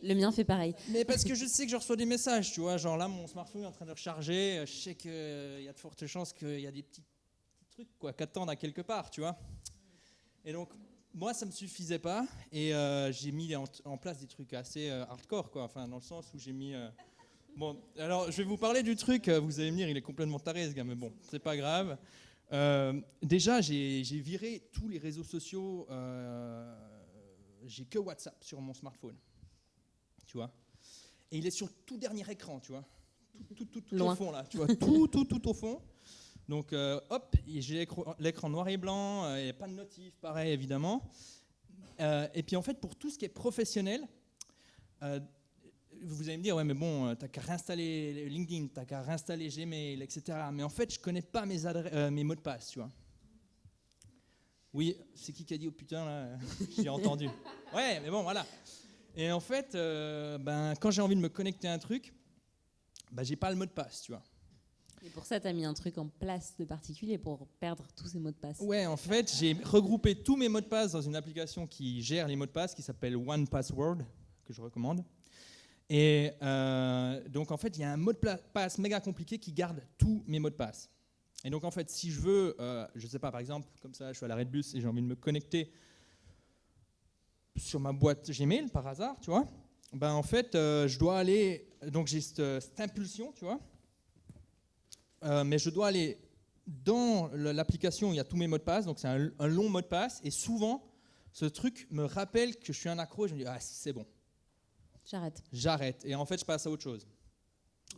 Le mien fait pareil. Mais parce que je sais que je reçois des messages, tu vois, genre là, mon smartphone est en train de recharger, je sais qu'il y a de fortes chances qu'il y a des petits trucs, quoi, qu'attendre à quelque part, tu vois. Et donc, moi, ça me suffisait pas, et j'ai mis en place des trucs assez hardcore, quoi, enfin, dans le sens où j'ai mis... Bon, alors, je vais vous parler du truc, vous allez me dire, il est complètement taré, ce gars, mais bon, c'est pas grave. Déjà, j'ai viré tous les réseaux sociaux, j'ai que WhatsApp sur mon smartphone, tu vois. Et il est sur le tout dernier écran, tu vois, tout au fond, là, tu vois, tout au fond. Donc, hop, j'ai l'écran noir et blanc, il n'y a pas de notif, pareil, évidemment. Et puis, en fait, pour tout ce qui est professionnel, vous allez me dire, ouais, mais bon, t'as qu'à réinstaller LinkedIn, t'as qu'à réinstaller Gmail, etc. Mais en fait, je connais pas mes mots de passe, tu vois. Oui, c'est qui a dit, oh putain, là, j'ai entendu. Ouais, mais bon, voilà. Et en fait, quand j'ai envie de me connecter à un truc, j'ai pas le mot de passe, tu vois. Et pour ça, tu as mis un truc en place de particulier pour perdre tous ces mots de passe. Ouais, en fait, j'ai regroupé tous mes mots de passe dans une application qui gère les mots de passe, qui s'appelle One Password, que je recommande. Et donc, en fait, il y a un mot de passe méga compliqué qui garde tous mes mots de passe. Et donc, en fait, si je veux, je sais pas, par exemple, comme ça, je suis à l'arrêt de bus et j'ai envie de me connecter sur ma boîte Gmail, par hasard, tu vois, en fait, je dois aller, donc j'ai cette impulsion, tu vois, mais je dois aller dans l'application où il y a tous mes mots de passe, donc c'est un long mot de passe, et souvent, ce truc me rappelle que je suis un accro, et je me dis, ah, c'est bon. J'arrête, et en fait, je passe à autre chose.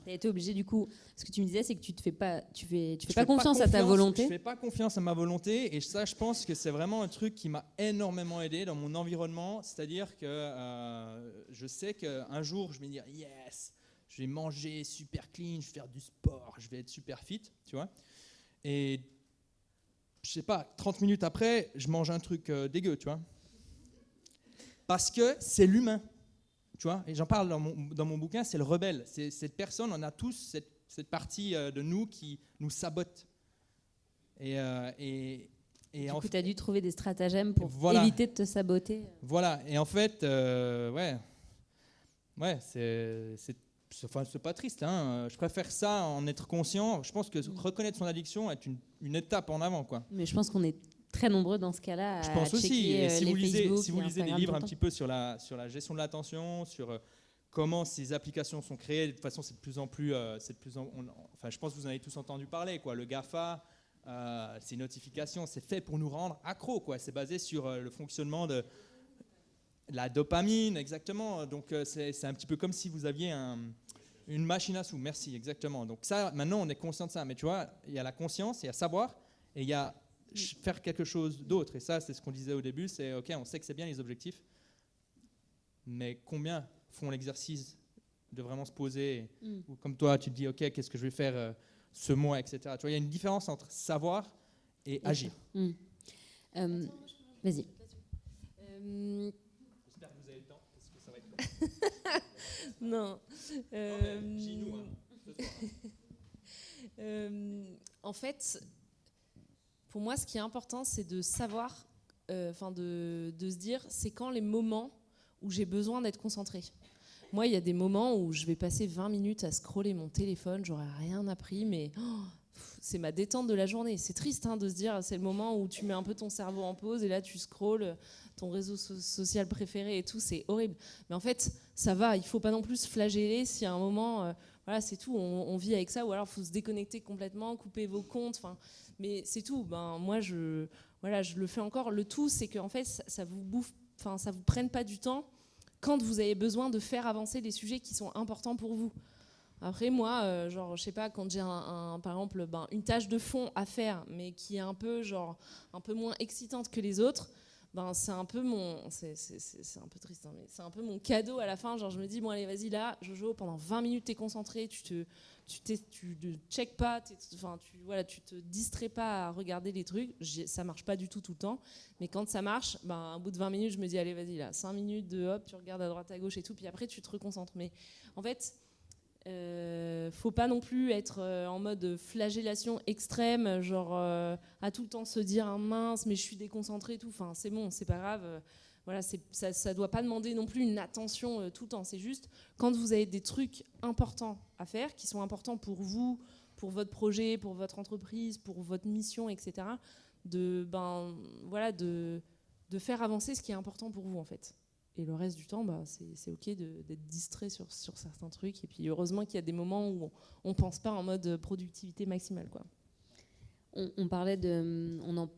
Tu as été obligé, du coup, ce que tu me disais, c'est que tu fais pas confiance à ta volonté. Je fais pas confiance à ma volonté, et ça, je pense que c'est vraiment un truc qui m'a énormément aidé dans mon environnement, c'est-à-dire que je sais qu'un jour, je vais me dire, yes, je vais manger super clean, je vais faire du sport, je vais être super fit, tu vois. Et je sais pas, 30 minutes après, je mange un truc dégueu, tu vois. Parce que c'est l'humain, tu vois. Et j'en parle dans mon bouquin, c'est le rebelle. C'est cette personne, on a tous cette partie de nous qui nous sabote. Et du coup, tu as dû trouver des stratagèmes pour éviter de te saboter. Voilà, et en fait, c'est pas triste, hein. Je préfère ça, en être conscient. Je pense que reconnaître son addiction est une étape en avant, quoi. Mais je pense qu'on est très nombreux dans ce cas-là. Je pense aussi. Et si vous lisez des livres un petit peu sur la gestion de l'attention, sur comment ces applications sont créées, de toute façon, c'est de plus en plus. Enfin, je pense que vous en avez tous entendu parler, quoi. Le GAFA, ces notifications, c'est fait pour nous rendre accros, quoi. C'est basé sur le fonctionnement de la dopamine, exactement. Donc, c'est un petit peu comme si vous aviez une machine à sous. Merci, exactement. Donc, ça, maintenant, on est conscient de ça. Mais tu vois, il y a la conscience, il y a savoir, et il y a faire quelque chose d'autre. Et ça, c'est ce qu'on disait au début, c'est OK, on sait que c'est bien les objectifs, mais combien font l'exercice de vraiment se poser, ou comme toi, tu te dis, OK, qu'est-ce que je vais faire ce mois, etc. Tu vois, il y a une différence entre savoir et agir. Vas-y. J'espère que vous avez le temps, parce que ça va être Non. Dis-nous, En fait, pour moi, ce qui est important, c'est de savoir, de se dire, c'est quand les moments où j'ai besoin d'être concentrée. Moi, il y a des moments où je vais passer 20 minutes à scroller mon téléphone, j'aurais rien appris, mais c'est ma détente de la journée. C'est triste de se dire, c'est le moment où tu mets un peu ton cerveau en pause et là, tu scrolles ton réseau social préféré et tout, c'est horrible. Mais en fait, ça va, il ne faut pas non plus se flageller si à un moment, voilà, c'est tout, on vit avec ça, ou alors il faut se déconnecter complètement, couper vos comptes, mais c'est tout. Moi, je le fais encore. Le tout, c'est qu'en fait, ça vous bouffe, ça vous prenne pas du temps quand vous avez besoin de faire avancer des sujets qui sont importants pour vous. Après, moi, je sais pas, quand j'ai par exemple, une tâche de fond à faire, mais qui est un peu moins excitante que les autres, ben, c'est un peu c'est un peu triste, hein, mais c'est un peu mon cadeau à la fin. Genre, je me dis, bon, allez, vas-y, là, Jojo, pendant 20 minutes, t'es concentré, tu ne check pas, tu te distrais pas à regarder les trucs. Ça marche pas du tout le temps, mais quand ça marche, ben, au bout de 20 minutes, je me dis, allez, vas-y, là, 5 minutes de hop, tu regardes à droite, à gauche et tout, puis après, tu te reconcentres. Mais en fait, faut pas non plus être en mode flagellation extrême, genre à tout le temps se dire mince, mais je suis déconcentré et tout. Enfin, c'est bon, c'est pas grave. Voilà, ça doit pas demander non plus une attention tout le temps. C'est juste quand vous avez des trucs importants à faire, qui sont importants pour vous, pour votre projet, pour votre entreprise, pour votre mission, etc. De faire avancer ce qui est important pour vous en fait. Et le reste du temps, bah, c'est OK d'être distrait sur certains trucs. Et puis heureusement qu'il y a des moments où on ne pense pas en mode productivité maximale, quoi. On parlait on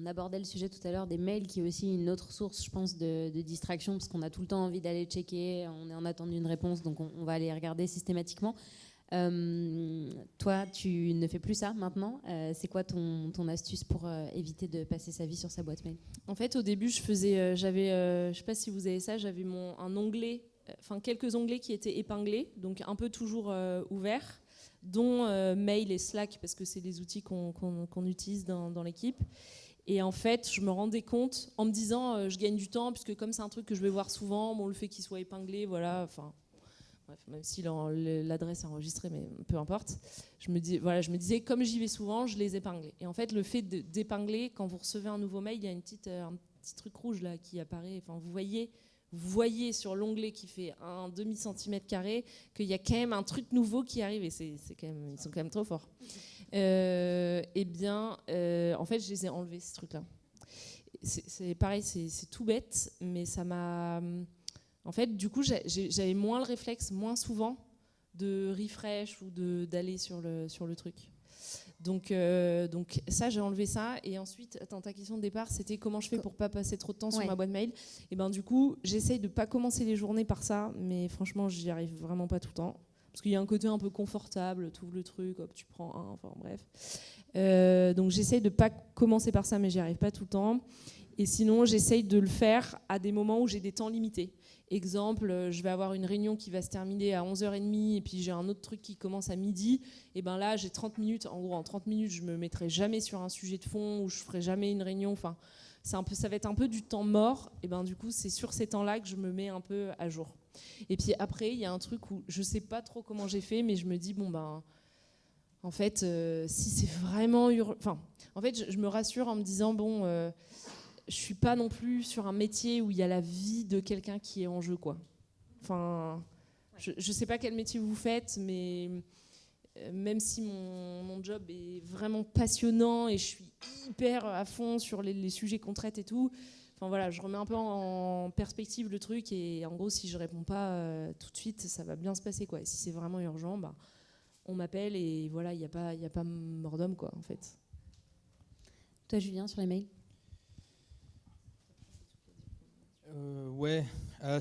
abordait le sujet tout à l'heure des mails, qui est aussi une autre source, je pense, de distraction, parce qu'on a tout le temps envie d'aller checker, on est en attente d'une réponse, donc on va aller regarder systématiquement. Toi, tu ne fais plus ça maintenant. C'est quoi ton astuce pour éviter de passer sa vie sur sa boîte mail? En fait, au début, je sais pas si vous avez ça, j'avais un onglet, quelques onglets qui étaient épinglés, donc un peu toujours ouverts, dont mail et Slack, parce que c'est des outils qu'on utilise dans l'équipe. Et en fait, je me rendais compte en me disant, je gagne du temps, puisque comme c'est un truc que je vais voir souvent, bon, le fait qu'il soit épinglé, voilà, enfin. Bref, même si l'adresse est enregistrée, mais peu importe. Je me disais, comme j'y vais souvent, je les épinglais. Et en fait, le fait d'épingler, quand vous recevez un nouveau mail, il y a un petit truc rouge là qui apparaît. Enfin, vous voyez sur l'onglet qui fait un demi-centimètre carré qu'il y a quand même un truc nouveau qui arrive. Et ils sont quand même trop forts. Eh bien, en fait, je les ai enlevés, ces trucs-là. C'est pareil, c'est tout bête, mais ça m'a... En fait, du coup, j'avais moins le réflexe, moins souvent, de refresh ou d'aller sur le truc. Donc ça, j'ai enlevé ça. Et ensuite, attends, ta question de départ, c'était comment je fais pour pas passer trop de temps sur ma boîte mail. Et ben du coup, j'essaye de pas commencer les journées par ça, mais franchement, j'y arrive vraiment pas tout le temps. Parce qu'il y a un côté un peu confortable, tu ouvres le truc, hop, tu prends un, enfin bref. Donc j'essaye de pas commencer par ça, mais j'y arrive pas tout le temps. Et sinon, j'essaye de le faire à des moments où j'ai des temps limités. Exemple, je vais avoir une réunion qui va se terminer à 11h30 et puis j'ai un autre truc qui commence à midi. Et ben là, j'ai 30 minutes. En gros, en 30 minutes, je me mettrai jamais sur un sujet de fond ou je ferai jamais une réunion. Enfin, ça va être un peu du temps mort. Et ben du coup, c'est sur ces temps-là que je me mets un peu à jour. Et puis après, il y a un truc où je sais pas trop comment j'ai fait, mais je me dis en fait, si c'est vraiment en fait, je me rassure en me disant je suis pas non plus sur un métier où il y a la vie de quelqu'un qui est en jeu, quoi. Enfin, je sais pas quel métier vous faites, mais même si mon job est vraiment passionnant et je suis hyper à fond sur les sujets qu'on traite et tout, enfin voilà, je remets un peu en perspective le truc et en gros, si je réponds pas tout de suite, ça va bien se passer, quoi. Et si c'est vraiment urgent, on m'appelle et voilà, il y a pas mort d'homme, quoi, en fait. Toi, Julien, sur les mails?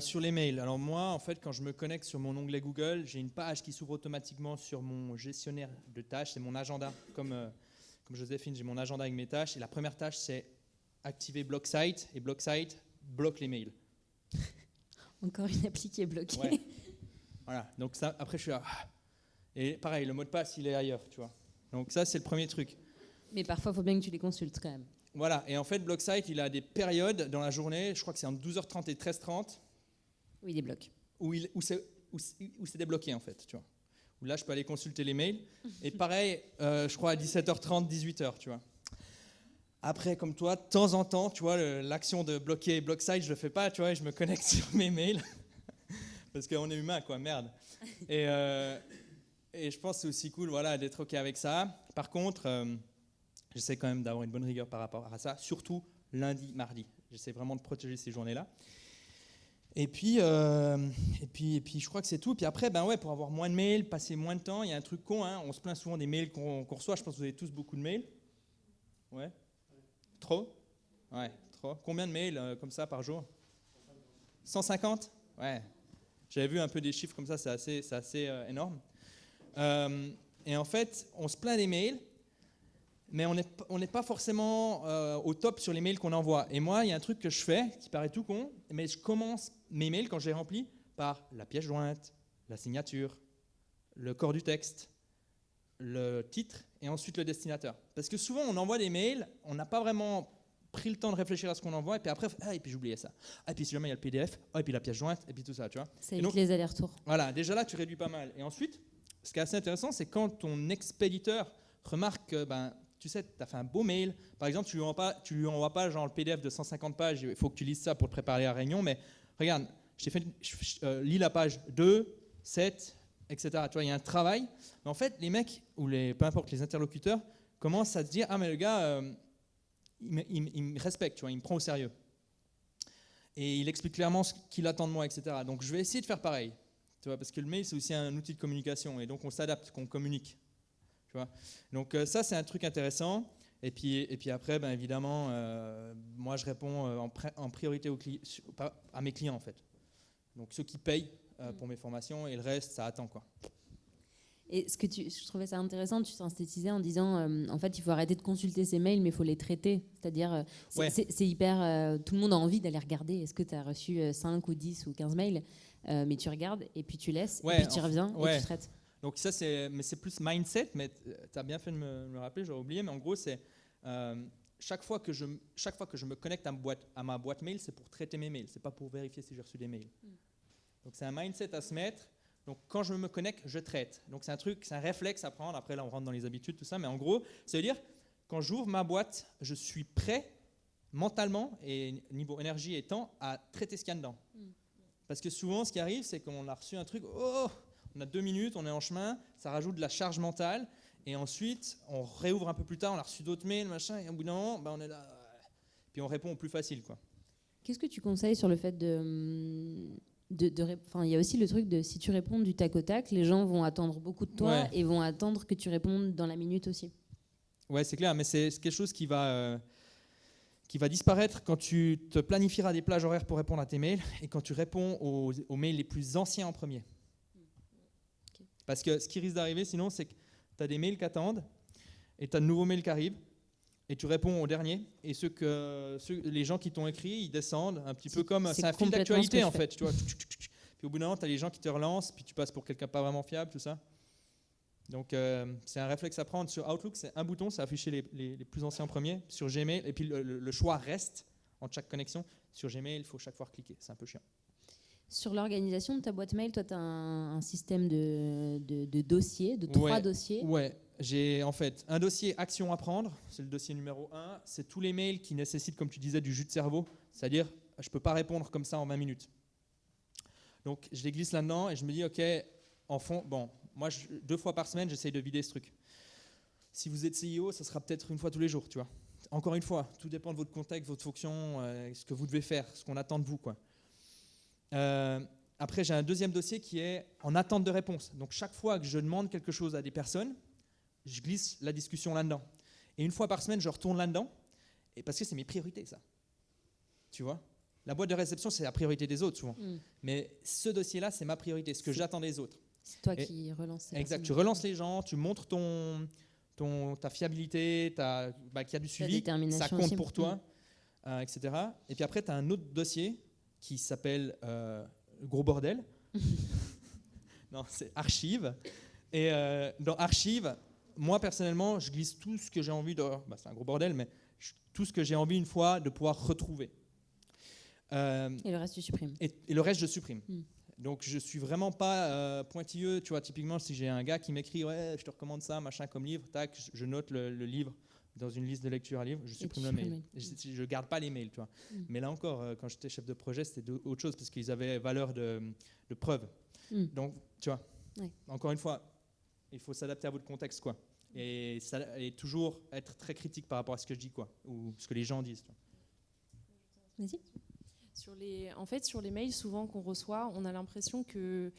Sur les mails. Alors moi, en fait, quand je me connecte sur mon onglet Google, j'ai une page qui s'ouvre automatiquement sur mon gestionnaire de tâches, c'est mon agenda. Comme Joséphine, j'ai mon agenda avec mes tâches. Et la première tâche, c'est activer BlockSite. Et BlockSite bloque les mails. Encore une appli qui est bloquée. Ouais. Voilà. Donc ça, après, je suis là. Et pareil, le mot de passe, il est ailleurs, tu vois. Donc ça, c'est le premier truc. Mais parfois, il faut bien que tu les consultes quand même. Voilà, et en fait, BlockSite, il a des périodes dans la journée, je crois que c'est entre 12h30 et 13h30. Où il débloque. Où c'est débloqué, en fait, tu vois. Où là, je peux aller consulter les mails. Et pareil, je crois à 17h30, 18h, tu vois. Après, comme toi, de temps en temps, tu vois, l'action de bloquer BlockSite, je le fais pas, tu vois, et je me connecte sur mes mails. Parce qu'on est humain, quoi, merde. Et je pense que c'est aussi cool, voilà, d'être OK avec ça. Par contre... j'essaie quand même d'avoir une bonne rigueur par rapport à ça, surtout lundi, mardi. J'essaie vraiment de protéger ces journées-là. Et puis, je crois que c'est tout. Puis après, pour avoir moins de mails, passer moins de temps, il y a un truc con, hein, on se plaint souvent des mails qu'on reçoit. Je pense que vous avez tous beaucoup de mails. Ouais. Trop ? Ouais, trop. Combien de mails comme ça par jour ? 150 ? Ouais. J'avais vu un peu des chiffres comme ça, c'est assez énorme. Et en fait, on se plaint des mails. mais on n'est pas forcément au top sur les mails qu'on envoie. Et moi, il y a un truc que je fais qui paraît tout con, mais je commence mes mails quand je les remplis par la pièce jointe, la signature, le corps du texte, le titre et ensuite le destinataire. Parce que souvent, on envoie des mails, on n'a pas vraiment pris le temps de réfléchir à ce qu'on envoie, et puis après, et puis j'oubliais ça. Et puis si jamais il y a le PDF, et puis la pièce jointe, et puis tout ça, tu vois. Ça évite les allers-retours. Voilà, déjà là, tu réduis pas mal. Et ensuite, ce qui est assez intéressant, c'est quand ton expéditeur remarque que, tu sais, tu as fait un beau mail. Par exemple, tu lui envoies pas genre le PDF de 150 pages, il faut que tu lises ça pour te préparer à la réunion, mais regarde, lis la page 2, 7, etc. Tu vois, il y a un travail. Mais en fait, les mecs, ou peu importe, les interlocuteurs, commencent à se dire, ah mais le gars, il me respecte, tu vois, il me prend au sérieux. Et il explique clairement ce qu'il attend de moi, etc. Donc je vais essayer de faire pareil. Tu vois, parce que le mail, c'est aussi un outil de communication. Et donc on s'adapte, qu'on communique. Tu vois. Donc ça, c'est un truc intéressant. Et puis après, évidemment, moi, je réponds en priorité à mes clients, en fait. Donc ceux qui payent pour mes formations, et le reste, ça attend, quoi. Et je trouvais ça intéressant, tu synthétisais en disant, en fait, il faut arrêter de consulter ces mails, mais il faut les traiter. C'est-à-dire, c'est hyper... tout le monde a envie d'aller regarder. Est-ce que tu as reçu 5 ou 10 ou 15 mails, mais tu regardes, et puis tu laisses, et puis tu reviens, et tu traites. Donc ça, c'est plus mindset, mais tu as bien fait de me rappeler, j'aurais oublié, mais en gros, c'est chaque fois que je me connecte à ma boîte mail, c'est pour traiter mes mails, c'est pas pour vérifier si j'ai reçu des mails. Donc c'est un mindset à se mettre. Donc quand je me connecte, je traite. Donc c'est un réflexe à prendre. Après là, on rentre dans les habitudes, tout ça, mais en gros, ça veut dire quand j'ouvre ma boîte, je suis prêt mentalement et niveau énergie et temps à traiter ce qu'il y a dedans. Parce que souvent, ce qui arrive, c'est qu'on a reçu un truc, on a 2 minutes, on est en chemin, ça rajoute de la charge mentale, et ensuite, on réouvre un peu plus tard, on a reçu d'autres mails, machin, et au bout d'un moment, on est là, puis on répond au plus facile, quoi. Qu'est-ce que tu conseilles sur le fait il y a aussi le truc de si tu réponds du tac au tac, les gens vont attendre beaucoup de toi et vont attendre que tu répondes dans la minute aussi. Ouais, c'est clair, mais c'est quelque chose qui va disparaître quand tu te planifieras des plages horaires pour répondre à tes mails et quand tu réponds aux mails les plus anciens en premier. Okay. Parce que ce qui risque d'arriver sinon, c'est que tu as des mails qui attendent et tu as de nouveaux mails qui arrivent et tu réponds au dernier. Et les gens qui t'ont écrit, ils descendent un petit peu comme... C'est un fil d'actualité en fait. Tu vois. Puis au bout d'un moment, tu as les gens qui te relancent, puis tu passes pour quelqu'un pas vraiment fiable, tout ça. Donc c'est un réflexe à prendre. Sur Outlook, c'est un bouton, c'est afficher les plus anciens en premier. Sur Gmail, et puis le choix reste entre chaque connexion. Sur Gmail, il faut chaque fois cliquer. C'est un peu chiant. Sur l'organisation de ta boîte mail, toi, tu as un système de dossiers, de 3 dossiers. Ouais, j'ai en fait un dossier action à prendre, c'est le dossier numéro 1. C'est tous les mails qui nécessitent, comme tu disais, du jus de cerveau. C'est-à-dire, je ne peux pas répondre comme ça en 20 minutes. Donc, je les glisse là-dedans et je me dis, OK, en fond, moi, 2 fois par semaine, j'essaye de vider ce truc. Si vous êtes CEO, ça sera peut-être 1 fois tous les jours, tu vois. Encore une fois, tout dépend de votre contexte, votre fonction, ce que vous devez faire, ce qu'on attend de vous, quoi. Après, j'ai un deuxième dossier qui est en attente de réponse. Donc, chaque fois que je demande quelque chose à des personnes, je glisse la discussion là-dedans. Et 1 fois par semaine, je retourne là-dedans, et parce que c'est mes priorités, ça. Tu vois ? La boîte de réception, c'est la priorité des autres, souvent. Mais ce dossier-là, c'est ma priorité, ce que j'attends des autres. C'est toi qui relances. Exact. Tu relances les gens, tu montres ta fiabilité, qu'il y a du suivi, ça compte aussi pour toi, etc. Et puis après, tu as un autre dossier qui s'appelle Gros Bordel. Non, c'est Archive. Et dans Archive, moi, personnellement, je glisse tout ce que j'ai envie de... c'est un gros bordel, mais tout ce que j'ai envie une fois de pouvoir retrouver. Et le reste, tu supprimes. Et le reste, je supprime. Donc, je ne suis vraiment pas pointilleux. Tu vois, typiquement, si j'ai un gars qui m'écrit « Ouais, je te recommande ça, machin, comme livre », tac, je note le livre dans une liste de lecture à livre, je supprime le mail. Je ne garde pas les mails, tu vois. Mais là encore, quand j'étais chef de projet, c'était autre chose, parce qu'ils avaient valeur de preuve. Donc, tu vois, encore une fois, il faut s'adapter à votre contexte, quoi. Et toujours être très critique par rapport à ce que je dis, quoi, ou ce que les gens disent. Vas-y. Sur les mails, souvent qu'on reçoit, on a l'impression qu'il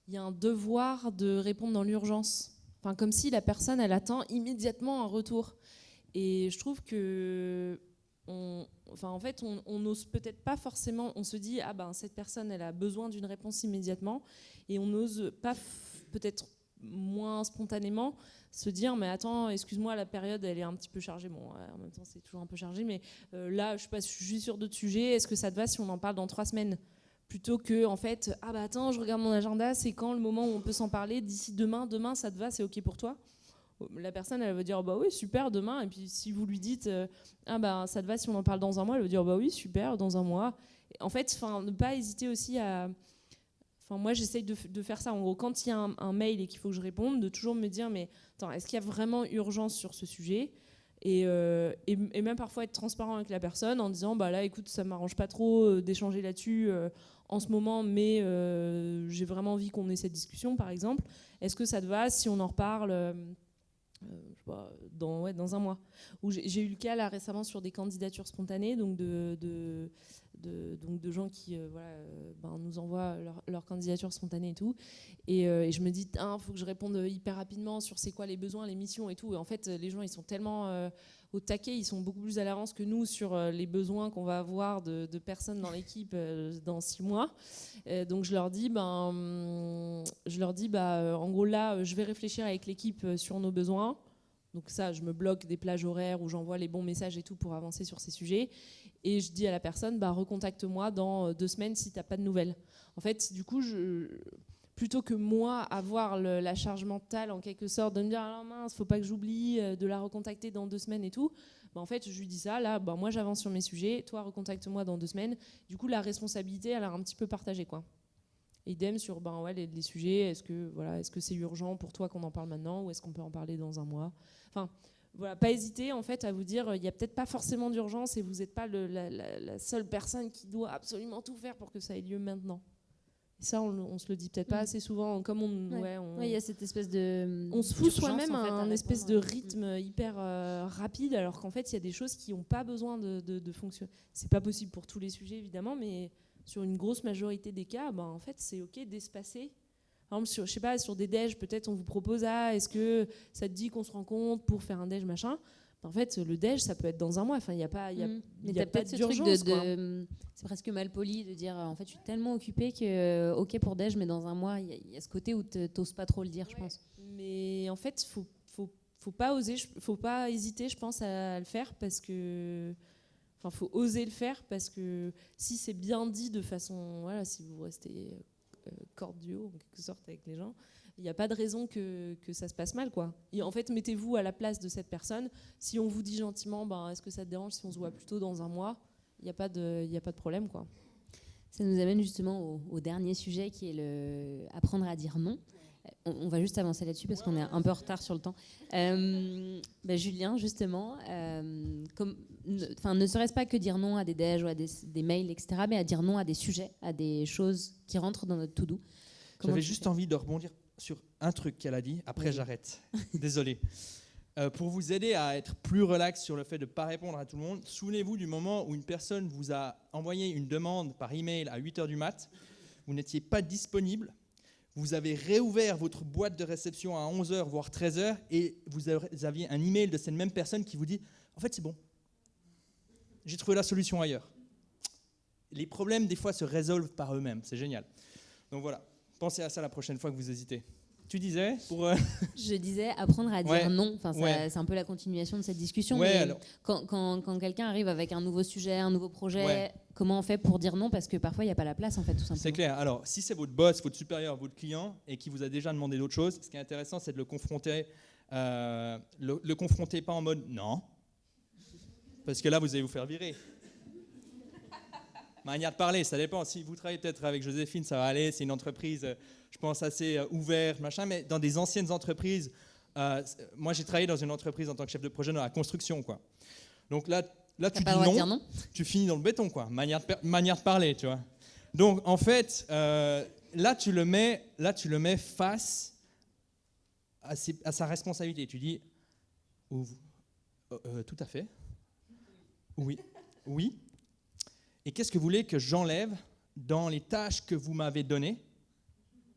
y a un devoir de répondre dans l'urgence. Enfin, comme si la personne, elle attend immédiatement un retour. Et je trouve que, on n'ose peut-être pas forcément, on se dit, cette personne, elle a besoin d'une réponse immédiatement, et on n'ose pas peut-être moins spontanément, se dire mais attends, excuse-moi, la période elle est un petit peu chargée. Bon, en même temps c'est toujours un peu chargé, mais là je sais pas, je suis sur d'autres sujets. Est-ce que ça te va si on en parle dans 3 semaines? Plutôt que en fait, ah bah attends, je regarde mon agenda, c'est quand le moment où on peut s'en parler? D'ici demain ça te va, c'est ok pour toi? La personne elle va dire bah oui super demain, et puis si vous lui dites ah bah ça te va si on en parle dans un mois, elle va dire bah oui super dans un mois. En fait, ne pas hésiter aussi à... moi, j'essaye de faire ça. En gros, quand il y a un mail et qu'il faut que je réponde, de toujours me dire, mais attends, est-ce qu'il y a vraiment urgence sur ce sujet ? Et même parfois être transparent avec la personne en disant, bah là, écoute, ça m'arrange pas trop d'échanger là-dessus en ce moment, mais j'ai vraiment envie qu'on ait cette discussion, par exemple. Est-ce que ça te va si on en reparle je sais pas, dans un mois. Où j'ai eu le cas là récemment sur des candidatures spontanées, donc de gens qui nous envoient leur candidature spontanée et tout. Et je me dis, faut que je réponde hyper rapidement sur c'est quoi les besoins, les missions et tout. Et en fait, les gens, ils sont tellement au taquet, ils sont beaucoup plus à l'avance que nous sur les besoins qu'on va avoir de personnes dans l'équipe dans 6 mois. Donc je leur dis, en gros là, je vais réfléchir avec l'équipe sur nos besoins. Donc ça, je me bloque des plages horaires où j'envoie les bons messages et tout pour avancer sur ces sujets. Et je dis à la personne, recontacte-moi dans 2 semaines si tu n'as pas de nouvelles. En fait, du coup, plutôt que moi avoir la charge mentale en quelque sorte de me dire ah mince, faut pas que j'oublie de la recontacter dans 2 semaines et tout, en fait je lui dis ça, là moi j'avance sur mes sujets, toi recontacte-moi dans 2 semaines. Du coup la responsabilité elle a un petit peu partagé quoi. Et idem sur les sujets, est-ce que c'est urgent pour toi qu'on en parle maintenant ou est-ce qu'on peut en parler dans un mois. Enfin voilà, pas hésiter en fait à vous dire il n'y a peut-être pas forcément d'urgence et vous n'êtes pas la seule personne qui doit absolument tout faire pour que ça ait lieu maintenant. Ça, on se le dit peut-être pas assez souvent. Comme il y a cette espèce de... On se fout soi-même un espèce de rythme hyper rapide, alors qu'en fait, il y a des choses qui n'ont pas besoin de fonctionner. C'est pas possible pour tous les sujets, évidemment, mais sur une grosse majorité des cas, en fait, c'est OK d'espacer. Par exemple, je sais pas, sur des déj, peut-être on vous propose, est-ce que ça te dit qu'on se rencontre pour faire un déj, machin ? En fait, le déj, ça peut être dans un mois. Enfin, il n'y a pas, mais t'as peut-être d'urgence. Ce truc c'est presque mal poli de dire en fait, je suis tellement occupée que OK pour déj, mais dans un mois, il y a ce côté où t'oses pas trop le dire, je pense. Mais en fait, faut pas oser, faut pas hésiter, je pense, à le faire parce que, faut oser le faire parce que si c'est bien dit de façon, si vous restez cordiaux en quelque sorte avec les gens. Il n'y a pas de raison que ça se passe mal, quoi. Et en fait, mettez-vous à la place de cette personne. Si on vous dit gentiment, est-ce que ça te dérange si on se voit plutôt dans un mois ? Il n'y a pas de problème, quoi. Ça nous amène justement au dernier sujet qui est apprendre à dire non. On va juste avancer là-dessus parce qu'on est un peu en retard sur le temps. Julien, justement, ne serait-ce pas que dire non à des déj ou à des mails, etc., mais à dire non à des sujets, à des choses qui rentrent dans notre to-do. J'avais juste envie de rebondir sur un truc qu'elle a dit, après j'arrête. Désolé. Pour vous aider à être plus relax sur le fait de ne pas répondre à tout le monde, souvenez-vous du moment où une personne vous a envoyé une demande par email à 8h du mat', vous n'étiez pas disponible, vous avez réouvert votre boîte de réception à 11h, voire 13h, et vous aviez un email de cette même personne qui vous dit « En fait, c'est bon, j'ai trouvé la solution ailleurs. » Les problèmes, des fois, se résolvent par eux-mêmes. C'est génial. Donc voilà. Pensez à ça la prochaine fois que vous hésitez. Tu disais Je disais apprendre à dire non. C'est un peu la continuation de cette discussion. Mais quand quelqu'un arrive avec un nouveau sujet, un nouveau projet, comment on fait pour dire non ? Parce que parfois, il n'y a pas la place, en fait, tout simplement. C'est clair. Alors, si c'est votre boss, votre supérieur, votre client, et qui vous a déjà demandé d'autres choses, ce qui est intéressant, c'est de le confronter. Le confronter pas en mode non, parce que là, vous allez vous faire virer. Manière de parler, ça dépend. Si vous travaillez peut-être avec Joséphine, ça va aller. C'est une entreprise, je pense, assez ouverte, machin. Mais dans des anciennes entreprises, moi, j'ai travaillé dans une entreprise en tant que chef de projet dans la construction, quoi. Donc là tu dis non, tu finis dans le béton, quoi. Manière de parler, tu vois. Donc, en fait, là, tu le mets face à sa responsabilité. Tu dis, tout à fait. Oui. Et qu'est-ce que vous voulez que j'enlève dans les tâches que vous m'avez données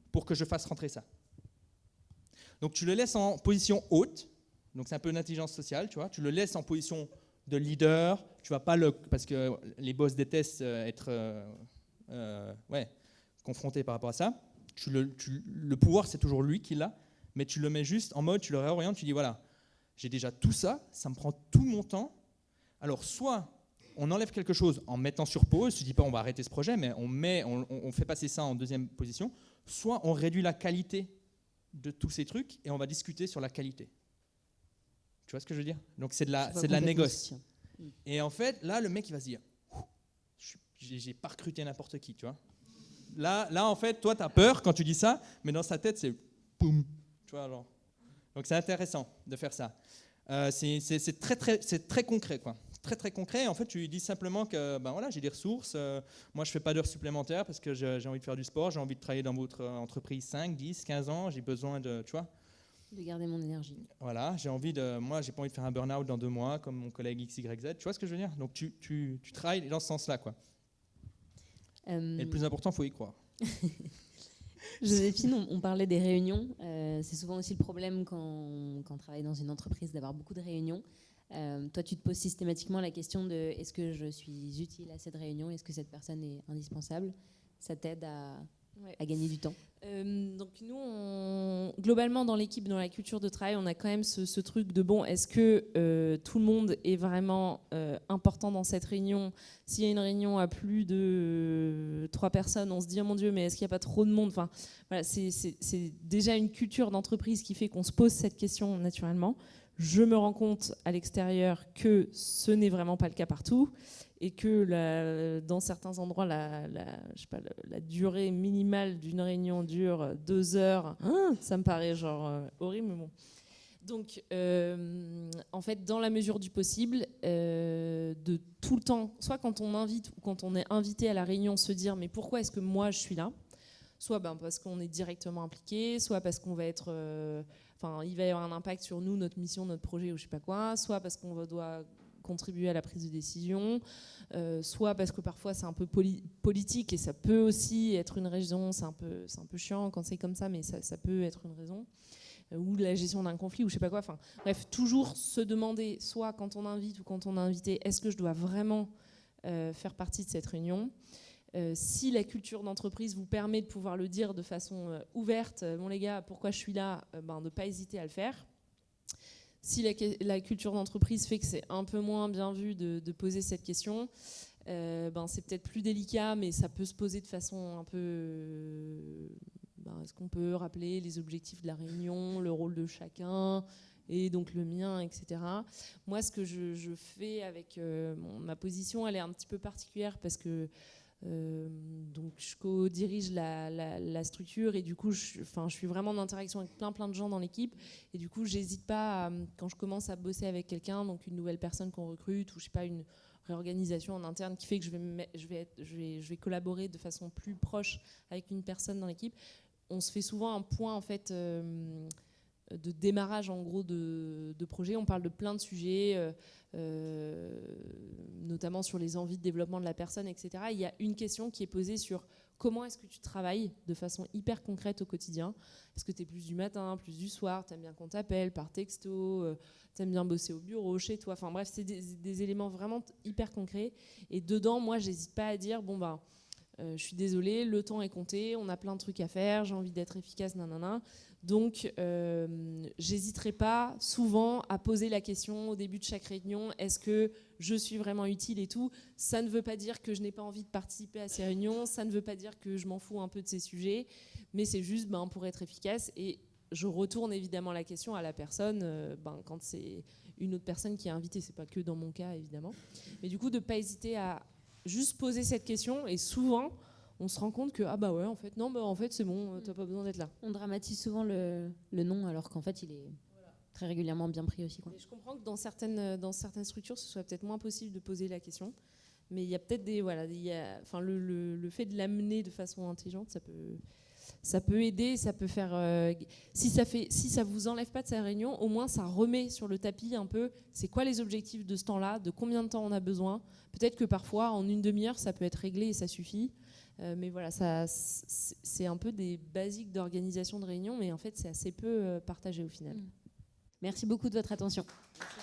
pour que je fasse rentrer ça ? Donc tu le laisses en position haute, donc c'est un peu une intelligence sociale, tu vois. Tu le laisses en position de leader, tu vas pas parce que les boss détestent être confrontés par rapport à ça. Le pouvoir, c'est toujours lui qui l'a, mais tu le mets juste en mode, tu le réorientes, tu dis voilà, j'ai déjà tout ça, ça me prend tout mon temps. Alors soit on enlève quelque chose en mettant sur pause, je ne dis pas on va arrêter ce projet, mais on fait passer ça en deuxième position, soit on réduit la qualité de tous ces trucs et on va discuter sur la qualité. Tu vois ce que je veux dire? Donc c'est de la négoce. Et en fait, là, le mec, il va se dire, j'ai pas recruté n'importe qui, tu vois. Là, en fait, toi, tu as peur quand tu dis ça, mais dans sa tête, c'est boum, tu vois, alors. Donc c'est intéressant de faire ça. C'est très concret, quoi. Très, très concret. En fait, tu lui dis simplement que ben voilà, j'ai des ressources. Moi, je ne fais pas d'heures supplémentaires parce que j'ai envie de faire du sport, j'ai envie de travailler dans votre entreprise 5, 10, 15 ans. J'ai besoin de, tu vois, de garder mon énergie. Voilà, moi, j'ai pas envie de faire un burn-out dans 2 mois comme mon collègue XYZ. Tu vois ce que je veux dire? Donc, tu travailles dans ce sens-là, quoi. Et le plus important, il faut y croire. Joséphine, on parlait des réunions. C'est souvent aussi le problème quand on travaille dans une entreprise d'avoir beaucoup de réunions. Toi, tu te poses systématiquement la question de est-ce que je suis utile à cette réunion? Est-ce que cette personne est indispensable? Ça t'aide à gagner du temps? Donc nous, globalement dans l'équipe, dans la culture de travail, on a quand même ce truc de bon, est-ce que tout le monde est vraiment important dans cette réunion? S'il y a une réunion à plus de 3 personnes, on se dit oh mon Dieu, mais est-ce qu'il n'y a pas trop de monde? Enfin, voilà, c'est déjà une culture d'entreprise qui fait qu'on se pose cette question naturellement. Je me rends compte à l'extérieur que ce n'est vraiment pas le cas partout et que dans certains endroits, la durée minimale d'une réunion dure 2 heures. Ça me paraît horrible, mais bon. Donc, en fait, dans la mesure du possible, de tout le temps, soit quand on invite ou quand on est invité à la réunion, se dire mais pourquoi est-ce que moi je suis là? Soit parce qu'on est directement impliqué, soit parce qu'on va être... il va y avoir un impact sur nous, notre mission, notre projet ou je sais pas quoi, soit parce qu'on doit contribuer à la prise de décision, soit parce que parfois c'est un peu politique et ça peut aussi être une raison, c'est un peu chiant quand c'est comme ça, mais ça peut être une raison, ou la gestion d'un conflit ou je sais pas quoi. Enfin, bref, toujours se demander, soit quand on invite ou quand on est invité, est-ce que je dois vraiment faire partie de cette réunion? Si la culture d'entreprise vous permet de pouvoir le dire de façon ouverte, bon les gars, pourquoi je suis là, de ne pas hésiter à le faire. Si la culture d'entreprise fait que c'est un peu moins bien vu de poser cette question, c'est peut-être plus délicat, mais ça peut se poser de façon un peu... est-ce qu'on peut rappeler les objectifs de la réunion, le rôle de chacun et donc le mien, etc. Moi, ce que je fais avec ma position, elle est un petit peu particulière parce que donc je co-dirige la structure et du coup je suis vraiment en interaction avec plein de gens dans l'équipe et du coup j'hésite pas quand je commence à bosser avec quelqu'un, donc une nouvelle personne qu'on recrute ou je sais pas, une réorganisation en interne qui fait que je vais collaborer de façon plus proche avec une personne dans l'équipe. On se fait souvent un point en fait de démarrage en gros de projet. On parle de plein de sujets, notamment sur les envies de développement de la personne, etc. Il y a une question qui est posée sur comment est-ce que tu travailles de façon hyper concrète au quotidien. Est-ce que tu es plus du matin, plus du soir? Tu aimes bien qu'on t'appelle par texto? Tu aimes bien bosser au bureau, chez toi? Enfin bref, c'est des éléments vraiment hyper concrets. Et dedans, moi, j'hésite pas à dire je suis désolée, le temps est compté, on a plein de trucs à faire, j'ai envie d'être efficace, nanana. Donc, j'hésiterai pas souvent à poser la question au début de chaque réunion, est-ce que je suis vraiment utile et tout? Ça ne veut pas dire que je n'ai pas envie de participer à ces réunions, ça ne veut pas dire que je m'en fous un peu de ces sujets, mais c'est juste pour être efficace. Et je retourne évidemment la question à la personne quand c'est une autre personne qui est invitée, c'est pas que dans mon cas évidemment. Mais du coup, de ne pas hésiter à juste poser cette question, et souvent on se rend compte que en fait non, en fait c'est bon, t'as pas besoin d'être là. On dramatise souvent le non alors qu'en fait il est très régulièrement bien pris aussi, quoi. Et je comprends que dans certaines structures ce soit peut-être moins possible de poser la question, mais il y a peut-être le fait de l'amener de façon intelligente, ça peut aider, ça peut faire si ça vous enlève pas de sa réunion, au moins ça remet sur le tapis un peu c'est quoi les objectifs de ce temps-là, de combien de temps on a besoin. Peut-être que parfois en une demi-heure ça peut être réglé et ça suffit, mais voilà, c'est un peu des basiques d'organisation de réunion, mais en fait c'est assez peu partagé au final. Merci beaucoup de votre attention. Merci.